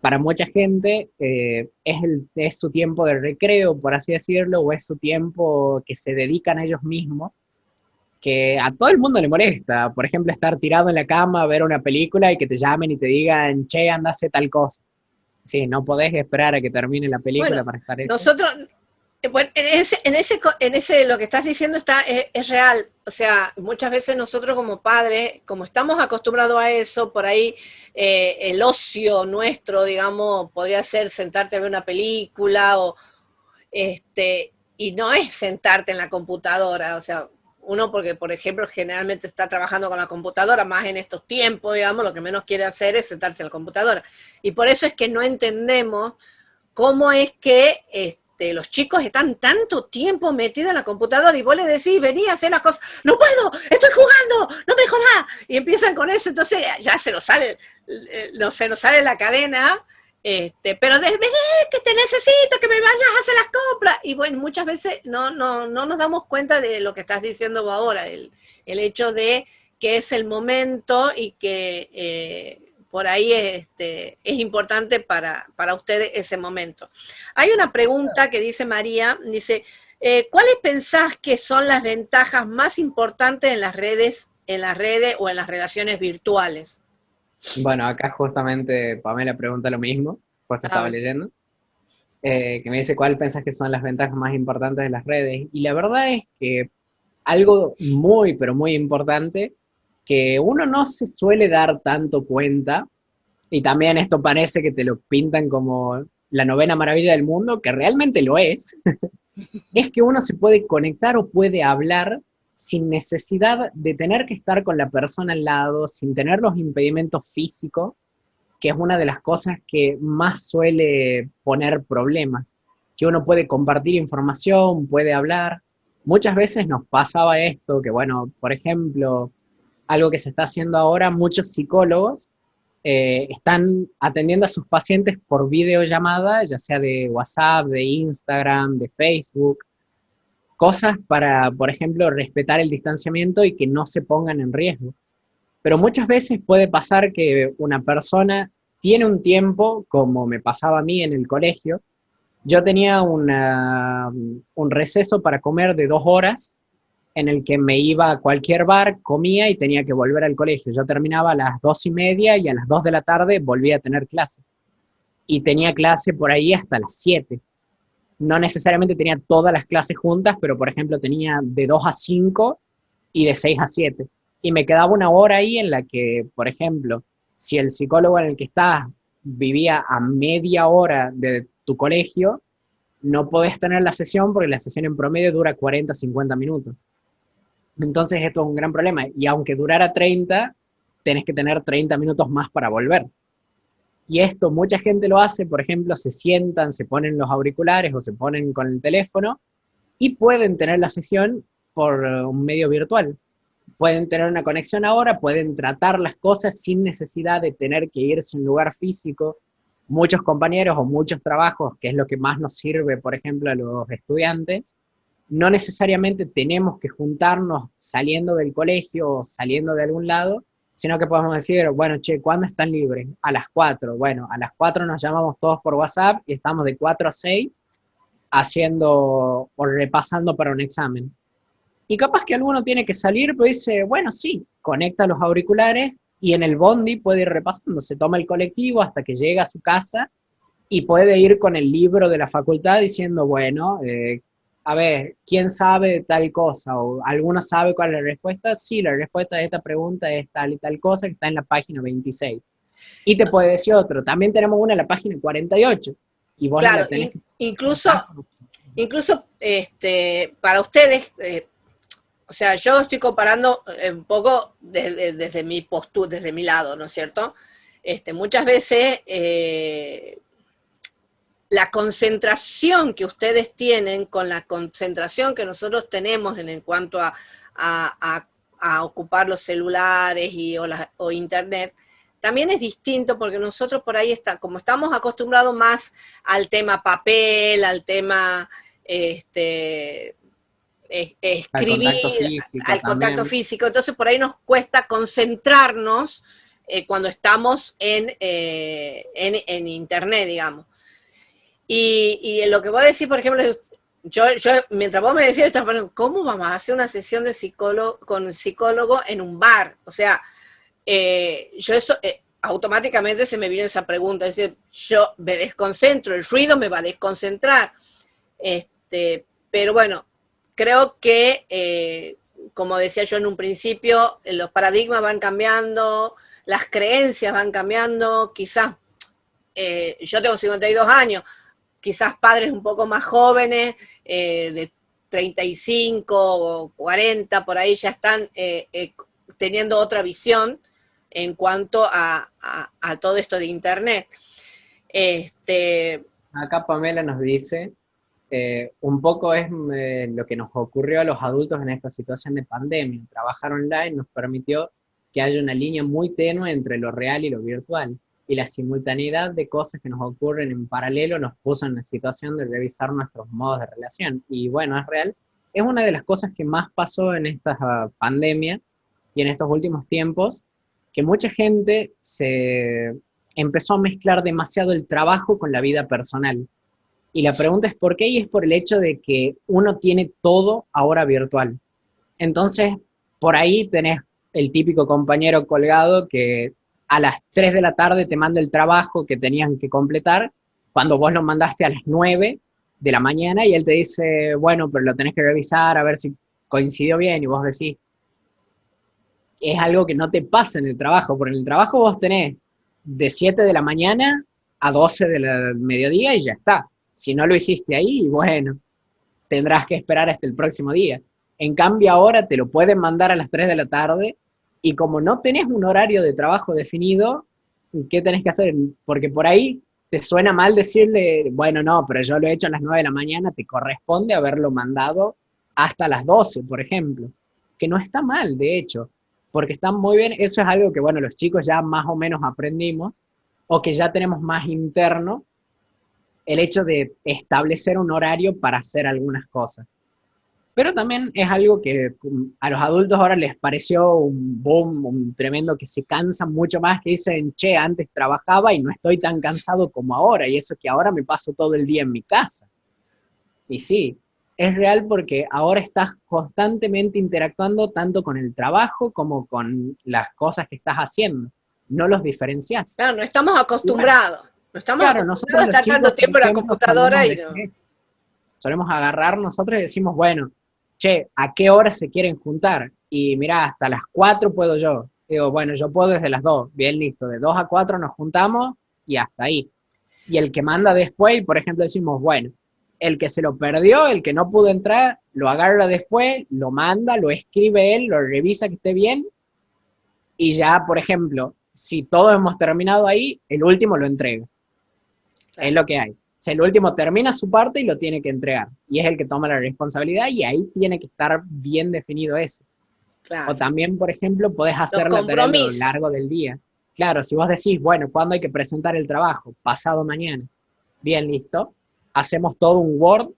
Speaker 2: para mucha gente es su tiempo de recreo, por así decirlo, o es su tiempo que se dedican a ellos mismos, que a todo el mundo le molesta. Por ejemplo, estar tirado en la cama, ver una película y que te llamen y te digan, che, anda, hace tal cosa. Sí, no podés esperar a que termine la película
Speaker 1: Bueno,
Speaker 2: para estar eso.
Speaker 1: nosotros, bueno, en ese lo que estás diciendo es real. O sea, muchas veces nosotros como padres, como estamos acostumbrados a eso, por ahí el ocio nuestro, digamos, podría ser sentarte a ver una película y no es sentarte en la computadora. O sea, uno porque, por ejemplo, generalmente está trabajando con la computadora, más en estos tiempos, digamos, lo que menos quiere hacer es sentarse en la computadora. Y por eso es que no entendemos cómo es que los chicos están tanto tiempo metidos en la computadora y vos les decís, vení a hacer las cosas, no puedo, estoy jugando, no me jodas, y empiezan con eso, entonces ya se nos sale, no se nos sale la cadena, pero vení, que te necesito, que me vayas a hacer las compras, y bueno, muchas veces no nos damos cuenta de lo que estás diciendo vos ahora, el hecho de que es el momento y que por ahí es importante para ustedes ese momento. Hay una pregunta que dice María, dice, ¿cuáles pensás que son las ventajas más importantes en las redes o en las relaciones virtuales?
Speaker 2: Bueno, acá justamente Pamela pregunta lo mismo, justo
Speaker 1: A
Speaker 2: estaba
Speaker 1: ver.
Speaker 2: leyendo, que me dice cuál pensás que son las ventajas más importantes de las redes. Y la verdad es que algo muy, pero muy importante, que uno no se suele dar tanto cuenta, y también esto parece que te lo pintan como la novena maravilla del mundo, que realmente lo es que uno se puede conectar o puede hablar sin necesidad de tener que estar con la persona al lado, sin tener los impedimentos físicos, que es una de las cosas que más suele poner problemas, que uno puede compartir información, puede hablar. Muchas veces nos pasaba esto, que bueno, por ejemplo, algo que se está haciendo ahora, muchos psicólogos están atendiendo a sus pacientes por videollamada, ya sea de WhatsApp, de Instagram, de Facebook, cosas para, por ejemplo, respetar el distanciamiento y que no se pongan en riesgo. Pero muchas veces puede pasar que una persona tiene un tiempo, como me pasaba a mí en el colegio. Yo tenía un receso para comer de 2 horas en el que me iba a cualquier bar, comía y tenía que volver al colegio. Yo terminaba a las 2:30 y a las 2 de la tarde volvía a tener clase. Y tenía clase por ahí hasta las 7. No necesariamente tenía todas las clases juntas, pero por ejemplo tenía de 2 a 5 y de 6 a 7. Y me quedaba una hora ahí en la que, por ejemplo, si el psicólogo en el que estás vivía a media hora de tu colegio, no podés tener la sesión porque la sesión en promedio dura 40, 50 minutos. Entonces esto es un gran problema. Y aunque durara 30, tenés que tener 30 minutos más para volver. Y esto mucha gente lo hace, por ejemplo, se sientan, se ponen los auriculares o se ponen con el teléfono y pueden tener la sesión por un medio virtual. Pueden tener una conexión ahora, pueden tratar las cosas sin necesidad de tener que irse a un lugar físico. Muchos compañeros o muchos trabajos, que es lo que más nos sirve, por ejemplo, a los estudiantes, no necesariamente tenemos que juntarnos saliendo del colegio o saliendo de algún lado, sino que podemos decir, bueno, che, ¿cuándo están libres? A las 4. Bueno, a las 4 nos llamamos todos por WhatsApp y estamos de 4 a 6 haciendo o repasando para un examen. Y capaz que alguno tiene que salir, pero dice, bueno, sí, conecta los auriculares y en el bondi puede ir repasando, se toma el colectivo hasta que llega a su casa y puede ir con el libro de la facultad diciendo, bueno, a ver, ¿quién sabe tal cosa? ¿O alguno sabe cuál es la respuesta? Sí, la respuesta de esta pregunta es tal y tal cosa que está en la página 26. Y te puede decir otro, también tenemos una en la página 48 y vos no
Speaker 1: Claro,
Speaker 2: la tenés que
Speaker 1: incluso,
Speaker 2: buscar.
Speaker 1: incluso para ustedes, o sea, yo estoy comparando un poco desde mi postura, desde mi lado, ¿no es cierto? Muchas veces la concentración que ustedes tienen con la concentración que nosotros tenemos en cuanto a ocupar los celulares o internet, también es distinto porque nosotros por ahí como estamos acostumbrados más al tema papel, al tema
Speaker 2: Al contacto
Speaker 1: escribir,
Speaker 2: físico
Speaker 1: al contacto
Speaker 2: también.
Speaker 1: físico, entonces por ahí nos cuesta concentrarnos cuando estamos en internet, digamos. Y lo que vos decís, por ejemplo, yo mientras vos me decías, estaba pensando, ¿cómo vamos a hacer una sesión de psicólogo con un psicólogo en un bar? O sea, yo eso automáticamente se me vino esa pregunta, es decir, yo me desconcentro, el ruido me va a desconcentrar. Pero bueno, creo que, como decía yo en un principio, los paradigmas van cambiando, las creencias van cambiando, quizás yo tengo 52 años, quizás padres un poco más jóvenes, de 35 o 40, por ahí ya están teniendo otra visión en cuanto a todo esto de Internet. Este,
Speaker 2: Acá Pamela nos dice, un poco es lo que nos ocurrió a los adultos en esta situación de pandemia. Trabajar online nos permitió que haya una línea muy tenue entre lo real y lo virtual, y la simultaneidad de cosas que nos ocurren en paralelo nos puso en la situación de revisar nuestros modos de relación. Y bueno, es real. Es una de las cosas que más pasó en esta pandemia y en estos últimos tiempos, que mucha gente se empezó a mezclar demasiado el trabajo con la vida personal. Y la pregunta es por qué, y es por el hecho de que uno tiene todo ahora virtual. Entonces, por ahí tenés el típico compañero colgado que a las 3 de la tarde te manda el trabajo que tenían que completar, cuando vos lo mandaste a las 9 de la mañana y él te dice, bueno, pero lo tenés que revisar a ver si coincidió bien, y vos decís, es algo que no te pasa en el trabajo, porque en el trabajo vos tenés de 7 de la mañana a 12 del mediodía y ya está. Si no lo hiciste ahí, bueno, tendrás que esperar hasta el próximo día. En cambio ahora te lo pueden mandar a las 3 de la tarde y como no tenés un horario de trabajo definido, ¿qué tenés que hacer? Porque por ahí te suena mal decirle, bueno, no, pero yo lo he hecho a las 9 de la mañana, te corresponde haberlo mandado hasta las 12, por ejemplo. Que no está mal, de hecho, porque está muy bien, eso es algo que, bueno, los chicos ya más o menos aprendimos, o que ya tenemos más interno, el hecho de establecer un horario para hacer algunas cosas. Pero también es algo que a los adultos ahora les pareció un boom, un tremendo, que se cansan mucho más, que dicen, che, antes trabajaba y no estoy tan cansado como ahora, y eso que ahora me paso todo el día en mi casa. Y sí, es real porque ahora estás constantemente interactuando tanto con el trabajo como con las cosas que estás haciendo. No los diferencias.
Speaker 1: claro, no estamos
Speaker 2: Y bueno,
Speaker 1: acostumbrados. No estamos
Speaker 2: claro,
Speaker 1: acostumbrados a
Speaker 2: nosotros los
Speaker 1: estar tanto
Speaker 2: chicos, por
Speaker 1: tiempo en la
Speaker 2: ejemplo,
Speaker 1: computadora y no.
Speaker 2: solemos agarrar nosotros y decimos, bueno, che, ¿a qué hora se quieren juntar? Y mira, hasta las 4 puedo yo. Digo, bueno, yo puedo desde las 2, bien listo, de 2 a 4 nos juntamos y hasta ahí. Y el que manda después, por ejemplo, decimos, bueno, el que se lo perdió, el que no pudo entrar, lo agarra después, lo manda, lo escribe él, lo revisa que esté bien, y ya, por ejemplo, si todos hemos terminado ahí, el último lo entrega.
Speaker 1: Claro.
Speaker 2: Es lo que hay. O sea, el último termina su parte y lo tiene que entregar. Y es el que toma la responsabilidad y ahí tiene que estar bien definido eso.
Speaker 1: Claro.
Speaker 2: O también, por ejemplo, podés
Speaker 1: Los
Speaker 2: hacer la tarea a lo
Speaker 1: compromisos.
Speaker 2: largo del día. Claro, si vos decís, bueno, ¿cuándo hay que presentar el trabajo? Pasado mañana. Bien, listo. Hacemos todo un Word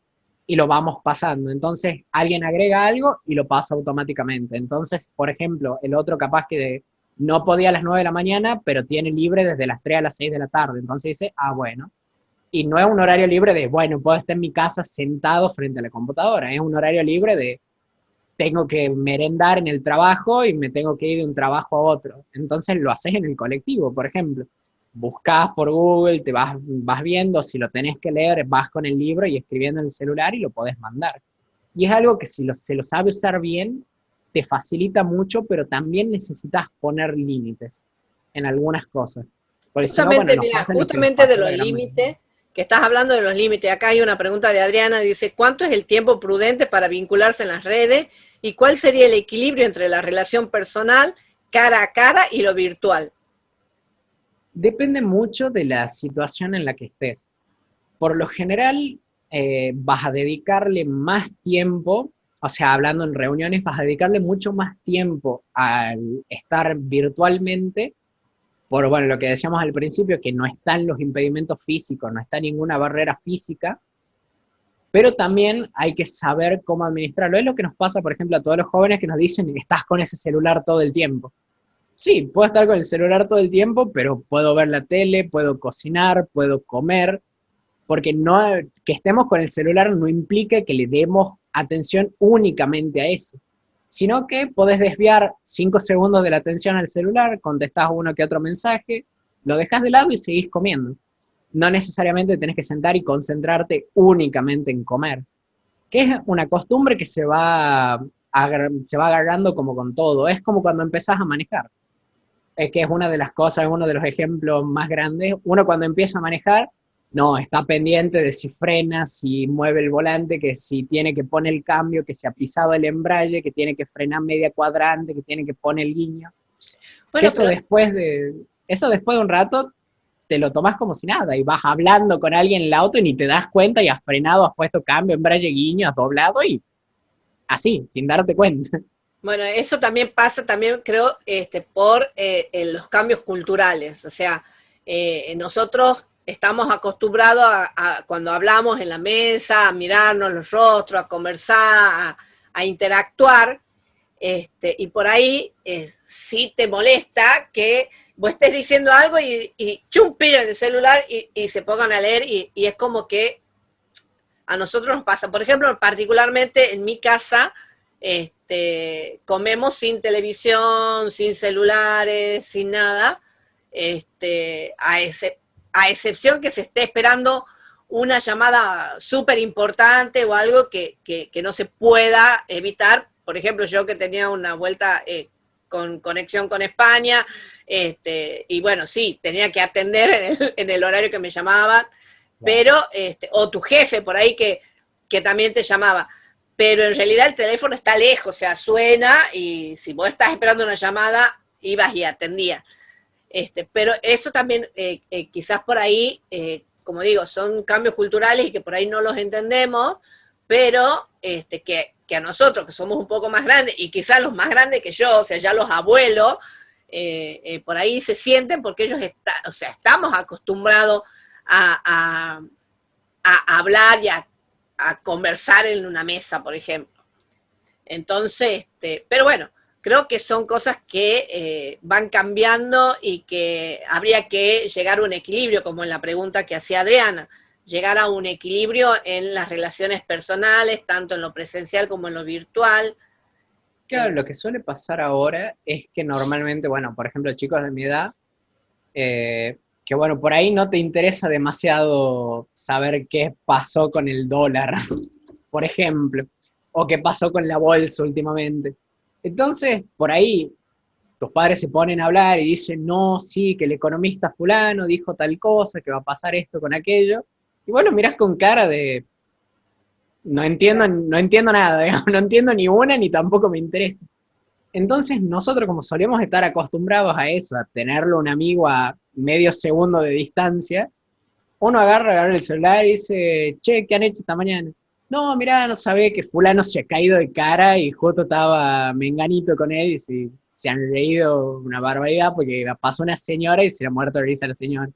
Speaker 2: y lo vamos pasando. Entonces, alguien agrega algo y lo pasa automáticamente. Entonces, por ejemplo, el otro capaz que no podía a las 9 de la mañana, pero tiene libre desde las 3 a las 6 de la tarde. Entonces dice, ah, bueno. Y no es un horario libre de, bueno, puedo estar en mi casa sentado frente a la computadora. Es un horario libre de, tengo que merendar en el trabajo y me tengo que ir de un trabajo a otro. Entonces lo haces en el colectivo, por ejemplo. Buscas por Google, te vas viendo, si lo tenés que leer, vas con el libro y escribiendo en el celular y lo podés mandar. Y es algo que si se lo sabe usar bien, te facilita mucho, pero también necesitas poner límites en algunas cosas. Porque si no, bueno,
Speaker 1: Justamente,
Speaker 2: nos
Speaker 1: mira,
Speaker 2: pasa lo que nos
Speaker 1: justamente de
Speaker 2: pasó a la
Speaker 1: los
Speaker 2: gran mayoría.
Speaker 1: límites, que estás hablando de los límites, acá hay una pregunta de Adriana, dice, ¿cuánto es el tiempo prudente para vincularse en las redes? ¿Y cuál sería el equilibrio entre la relación personal, cara a cara, y lo virtual?
Speaker 2: Depende mucho de la situación en la que estés. Por lo general, vas a dedicarle más tiempo, o sea, hablando en reuniones, vas a dedicarle mucho más tiempo al estar virtualmente, por bueno, lo que decíamos al principio, que no están los impedimentos físicos, no está ninguna barrera física, pero también hay que saber cómo administrarlo. Es lo que nos pasa, por ejemplo, a todos los jóvenes que nos dicen que estás con ese celular todo el tiempo. Sí, puedo estar con el celular todo el tiempo, pero puedo ver la tele, puedo cocinar, puedo comer, porque no, que estemos con el celular no implica que le demos atención únicamente a eso, sino que podés desviar 5 segundos de la atención al celular, contestás uno que otro mensaje, lo dejas de lado y seguís comiendo. No necesariamente tenés que sentar y concentrarte únicamente en comer, que es una costumbre que se va agarrando como con todo. Es como cuando empezás a manejar. Es que es una de las cosas, uno de los ejemplos más grandes. Uno cuando empieza a manejar, no, está pendiente de si frena, si mueve el volante, que si tiene que poner el cambio, que si ha pisado el embrague, que tiene que frenar media cuadrante, que tiene que poner el guiño. Bueno, que eso después de un rato te lo tomas como si nada y vas hablando con alguien en el auto y ni te das cuenta y has frenado, has puesto cambio, embrague, guiño, has doblado y así, sin darte cuenta.
Speaker 1: Bueno, eso también pasa, también creo, por los cambios culturales. O sea, nosotros estamos acostumbrados cuando hablamos en la mesa, a mirarnos los rostros, a conversar, a interactuar, y por ahí sí te molesta que vos estés diciendo algo y chum, pillan el celular y se pongan a leer y es como que a nosotros nos pasa. Por ejemplo, particularmente en mi casa, comemos sin televisión, sin celulares, sin nada, a excepción que se esté esperando una llamada súper importante o algo que no se pueda evitar. Por ejemplo, yo que tenía una vuelta con conexión con España, y bueno, sí, tenía que atender en el horario que me llamaban, pero, o tu jefe por ahí que también te llamaba. Pero en realidad el teléfono está lejos, o sea, suena y si vos estás esperando una llamada, ibas y atendías. Pero eso también, quizás por ahí, como digo, son cambios culturales y que por ahí no los entendemos, pero que a nosotros, que somos un poco más grandes, y quizás los más grandes que yo, o sea, ya los abuelos, por ahí se sienten porque ellos o sea, estamos acostumbrados a hablar y a conversar en una mesa, por ejemplo. Entonces, pero bueno, creo que son cosas que van cambiando y que habría que llegar a un equilibrio, como en la pregunta que hacía Adriana, llegar a un equilibrio en las relaciones personales, tanto en lo presencial como en lo virtual.
Speaker 2: Claro, lo que suele pasar ahora es que normalmente, bueno, por ejemplo, chicos de mi edad, que bueno, por ahí no te interesa demasiado saber qué pasó con el dólar, por ejemplo, o qué pasó con la bolsa últimamente. Entonces, por ahí, tus padres se ponen a hablar y dicen, no, sí, que el economista fulano dijo tal cosa, que va a pasar esto con aquello, y bueno, mirás con cara de, no entiendo nada, digamos, no entiendo ni una ni tampoco me interesa. Entonces nosotros como solemos estar acostumbrados a eso, a tenerlo un amigo a medio segundo de distancia, uno agarra el celular y dice, che, ¿qué han hecho esta mañana? No, mirá, no sabe que fulano se ha caído de cara y justo estaba menganito con él y se han reído una barbaridad porque pasó una señora y se le ha muerto de risa a la señora.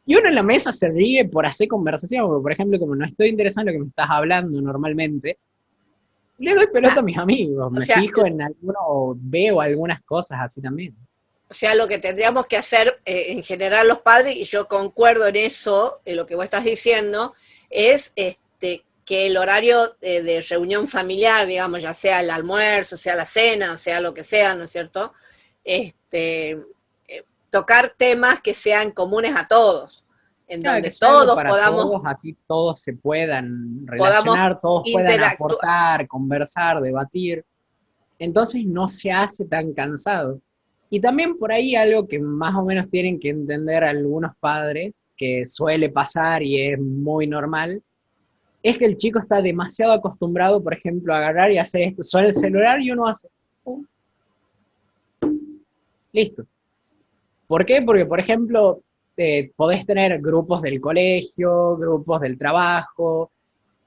Speaker 2: Y uno en la mesa se ríe por hacer conversación, porque por ejemplo, como no estoy interesado en lo que me estás hablando normalmente, le doy pelota a mis amigos, me fijo en alguno o veo algunas cosas así también.
Speaker 1: O sea, lo que tendríamos que hacer en general los padres, y yo concuerdo en eso, en lo que vos estás diciendo, es que el horario de reunión familiar, digamos, ya sea el almuerzo, sea la cena, sea lo que sea, ¿no es cierto? Tocar temas que sean comunes a todos, en claro, donde todos podamos,
Speaker 2: todos, así todos se puedan relacionar, todos puedan aportar, conversar, debatir. Entonces no se hace tan cansado. Y también por ahí algo que más o menos tienen que entender algunos padres, que suele pasar y es muy normal, es que el chico está demasiado acostumbrado, por ejemplo, a agarrar y hacer esto. Suena el celular y uno hace... listo. ¿Por qué? Porque, por ejemplo, podés tener grupos del colegio, grupos del trabajo,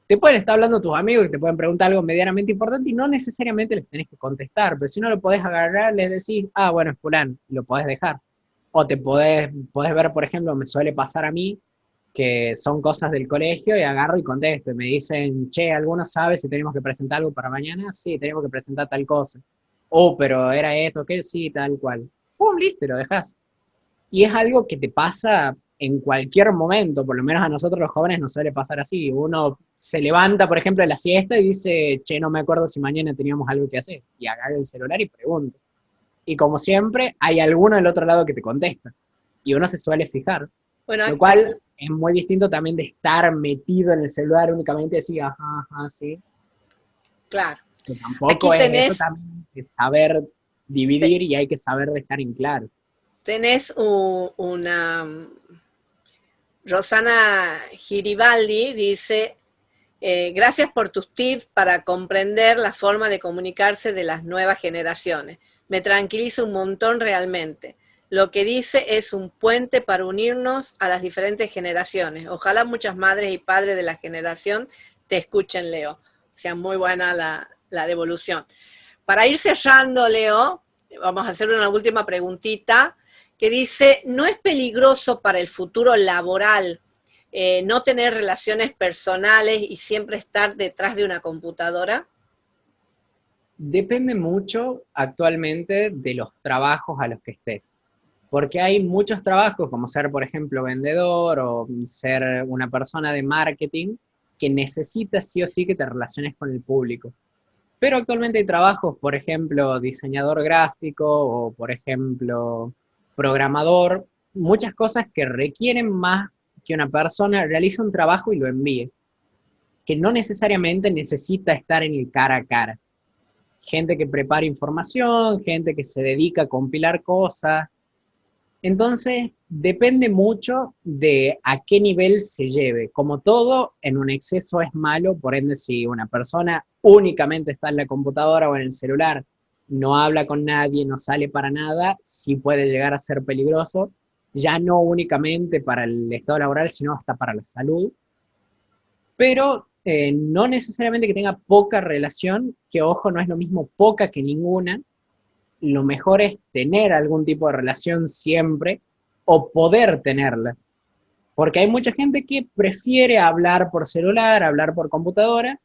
Speaker 2: te pueden estar hablando tus amigos que te pueden preguntar algo medianamente importante y no necesariamente les tenés que contestar, pero si no lo podés agarrar, les decís, ah, bueno, es fulano, y lo podés dejar. O te podés ver, por ejemplo, me suele pasar a mí, que son cosas del colegio y agarro y contesto. Y me dicen, che, ¿alguno sabe si tenemos que presentar algo para mañana? Sí, tenemos que presentar tal cosa. Oh, pero era esto, que sí, tal cual. Pum, listo, lo dejas. Y es algo que te pasa en cualquier momento, por lo menos a nosotros los jóvenes nos suele pasar así. Uno se levanta, por ejemplo, de la siesta y dice, che, no me acuerdo si mañana teníamos algo que hacer. Y agarra el celular y pregunta. Y como siempre, hay alguno del otro lado que te contesta. Y uno se suele fijar.
Speaker 1: Bueno,
Speaker 2: Lo cual es muy distinto también de estar metido en el celular únicamente y decir, ajá, ajá, sí.
Speaker 1: claro.
Speaker 2: Que
Speaker 1: Aquí
Speaker 2: tampoco es eso también de saber dividir y hay que saber dejar en claro.
Speaker 1: tenés una... Rosana Giribaldi dice, gracias por tus tips para comprender la forma de comunicarse de las nuevas generaciones. Me tranquiliza un montón realmente. Lo que dice es un puente para unirnos a las diferentes generaciones. Ojalá muchas madres y padres de la generación te escuchen, Leo. O sea, muy buena la devolución. Para ir cerrando, Leo, vamos a hacer una última preguntita que dice, ¿no es peligroso para el futuro laboral no tener relaciones personales y siempre estar detrás de una computadora?
Speaker 2: Depende mucho actualmente de los trabajos a los que estés. Porque hay muchos trabajos, como ser, por ejemplo, vendedor o ser una persona de marketing, que necesita sí o sí que te relaciones con el público. Pero actualmente hay trabajos, por ejemplo, diseñador gráfico o, por ejemplo, programador, muchas cosas que requieren más que una persona realice un trabajo y lo envíe, que no necesariamente necesita estar en el cara a cara. Gente que prepara información, gente que se dedica a compilar cosas. Entonces, depende mucho de a qué nivel se lleve. Como todo, en un exceso es malo, por ende, si una persona únicamente está en la computadora o en el celular, no habla con nadie, no sale para nada, sí puede llegar a ser peligroso, ya no únicamente para el estado laboral, sino hasta para la salud, pero no necesariamente que tenga poca relación, que ojo, no es lo mismo poca que ninguna, lo mejor es tener algún tipo de relación siempre o poder tenerla. Porque hay mucha gente que prefiere hablar por celular, hablar por computadora,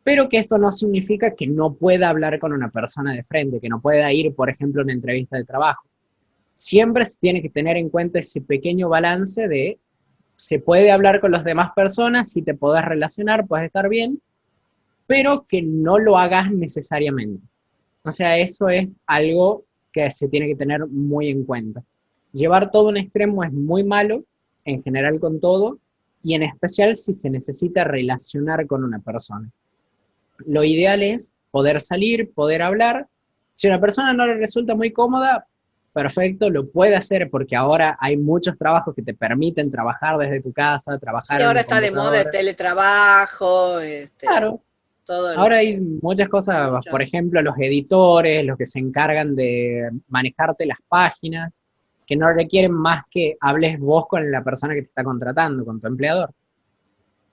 Speaker 2: pero que esto no significa que no pueda hablar con una persona de frente, que no pueda ir, por ejemplo, a una entrevista de trabajo. Siempre se tiene que tener en cuenta ese pequeño balance de se puede hablar con las demás personas, si te podés relacionar, puedes estar bien, pero que no lo hagas necesariamente. O sea, eso es algo que se tiene que tener muy en cuenta. Llevar todo a un extremo es muy malo, en general con todo, y en especial si se necesita relacionar con una persona. Lo ideal es poder salir, poder hablar. Si a una persona no le resulta muy cómoda, perfecto, lo puede hacer porque ahora hay muchos trabajos que te permiten trabajar desde tu casa,
Speaker 1: Sí,
Speaker 2: trabajar en
Speaker 1: ahora
Speaker 2: una
Speaker 1: está de moda el
Speaker 2: computadora.
Speaker 1: teletrabajo,
Speaker 2: Claro,
Speaker 1: todo
Speaker 2: ahora hay muchas cosas, por
Speaker 1: mucho.
Speaker 2: ejemplo, los editores, los que se encargan de manejarte las páginas, que no requieren más que hables vos con la persona que te está contratando, con tu empleador.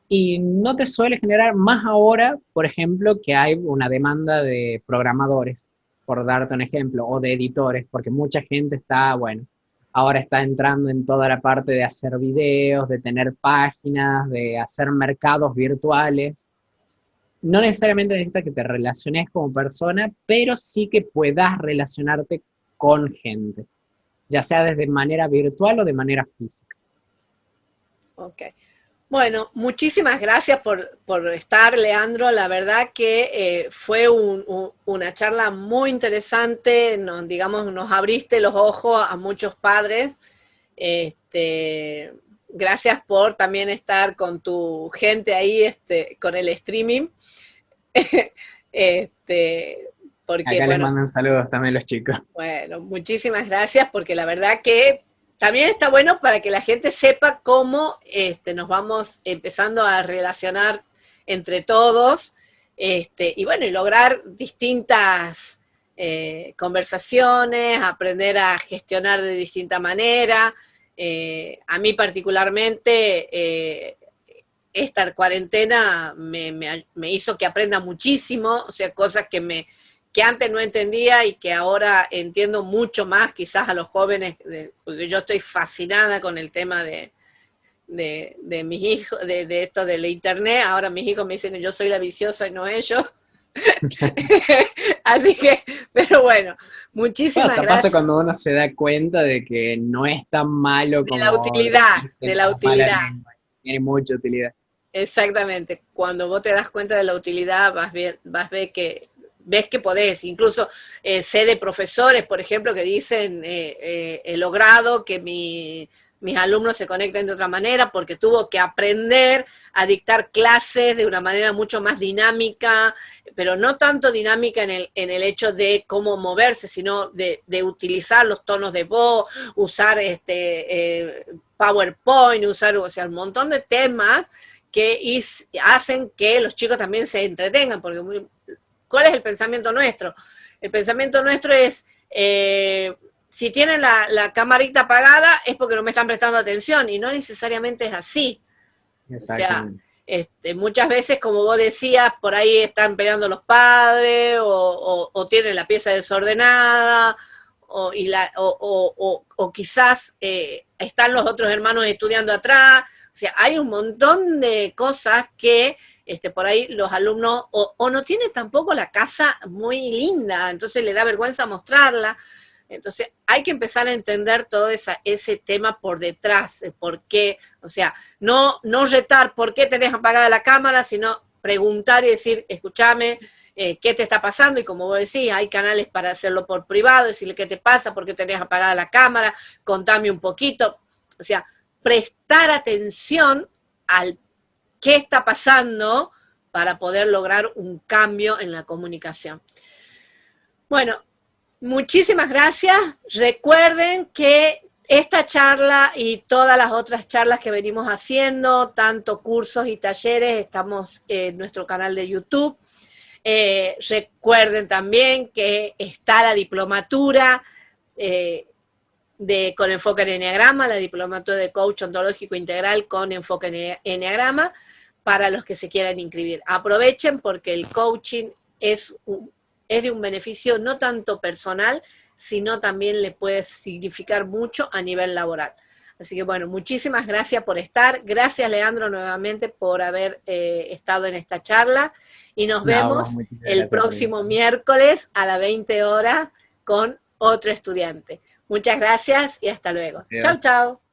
Speaker 2: Y no te suele generar más ahora, por ejemplo, que hay una demanda de programadores, por darte un ejemplo, o de editores, porque mucha gente está, bueno, ahora está entrando en toda la parte de hacer videos, de tener páginas, de hacer mercados virtuales. No necesariamente necesitas que te relaciones como persona, pero sí que puedas relacionarte con gente, ya sea desde manera virtual o de manera física.
Speaker 1: Ok. Bueno, muchísimas gracias por estar, Leandro. La verdad que fue una charla muy interesante. Digamos, nos abriste los ojos a muchos padres. Gracias por también estar con tu gente ahí, con el streaming. este, porque,
Speaker 2: Acá les
Speaker 1: bueno,
Speaker 2: mandan saludos también los chicos.
Speaker 1: bueno, muchísimas gracias porque la verdad que también está bueno para que la gente sepa cómo nos vamos empezando a relacionar entre todos y bueno, y lograr distintas conversaciones, aprender a gestionar de distinta manera. A mí particularmente esta cuarentena me hizo que aprenda muchísimo, o sea, cosas que antes no entendía y que ahora entiendo mucho más, quizás a los jóvenes, porque yo estoy fascinada con el tema de mis hijos, de esto de la internet. Ahora mis hijos me dicen que yo soy la viciosa y no ellos. Así que, pero bueno, muchísimas gracias.
Speaker 2: Pasa cuando uno se da cuenta de que no es tan malo
Speaker 1: De la
Speaker 2: como
Speaker 1: utilidad,
Speaker 2: decirse
Speaker 1: de la
Speaker 2: la mala
Speaker 1: utilidad.
Speaker 2: lengua. Tiene mucha utilidad.
Speaker 1: Exactamente. Cuando vos te das cuenta de la utilidad, ves que podés. Incluso sé de profesores, por ejemplo, que dicen, he logrado que mis alumnos se conecten de otra manera porque tuvo que aprender a dictar clases de una manera mucho más dinámica, pero no tanto dinámica en el hecho de cómo moverse, sino de utilizar los tonos de voz, usar PowerPoint, usar, o sea, un montón de temas que hacen que los chicos también se entretengan, porque ¿cuál es el pensamiento nuestro? El pensamiento nuestro es, si tienen la camarita apagada es porque no me están prestando atención, y no necesariamente es así. O sea, muchas veces, como vos decías, por ahí están peleando los padres, o tienen la pieza desordenada, o quizás están los otros hermanos estudiando atrás. O sea, hay un montón de cosas que por ahí los alumnos o no tienen tampoco la casa muy linda, entonces le da vergüenza mostrarla. Entonces hay que empezar a entender todo ese tema por detrás, por qué, o sea, no retar por qué tenés apagada la cámara, sino preguntar y decir, escúchame, ¿qué te está pasando? Y como vos decís, hay canales para hacerlo por privado, decirle qué te pasa, por qué tenés apagada la cámara, contame un poquito. O sea, prestar atención al qué está pasando para poder lograr un cambio en la comunicación. Bueno, muchísimas gracias. Recuerden que esta charla y todas las otras charlas que venimos haciendo, tanto cursos y talleres, estamos en nuestro canal de YouTube. Recuerden también que está la diplomatura con enfoque en Enneagrama, la diplomatura de coach ontológico integral con enfoque en Enneagrama, para los que se quieran inscribir. Aprovechen porque el coaching es de un beneficio no tanto personal, sino también le puede significar mucho a nivel laboral. Así que bueno, muchísimas gracias por estar. Gracias, Leandro, nuevamente por haber estado en esta charla. Y nos vemos el próximo miércoles a las 20 horas con otro estudiante. Muchas gracias y hasta luego. Chao, chao.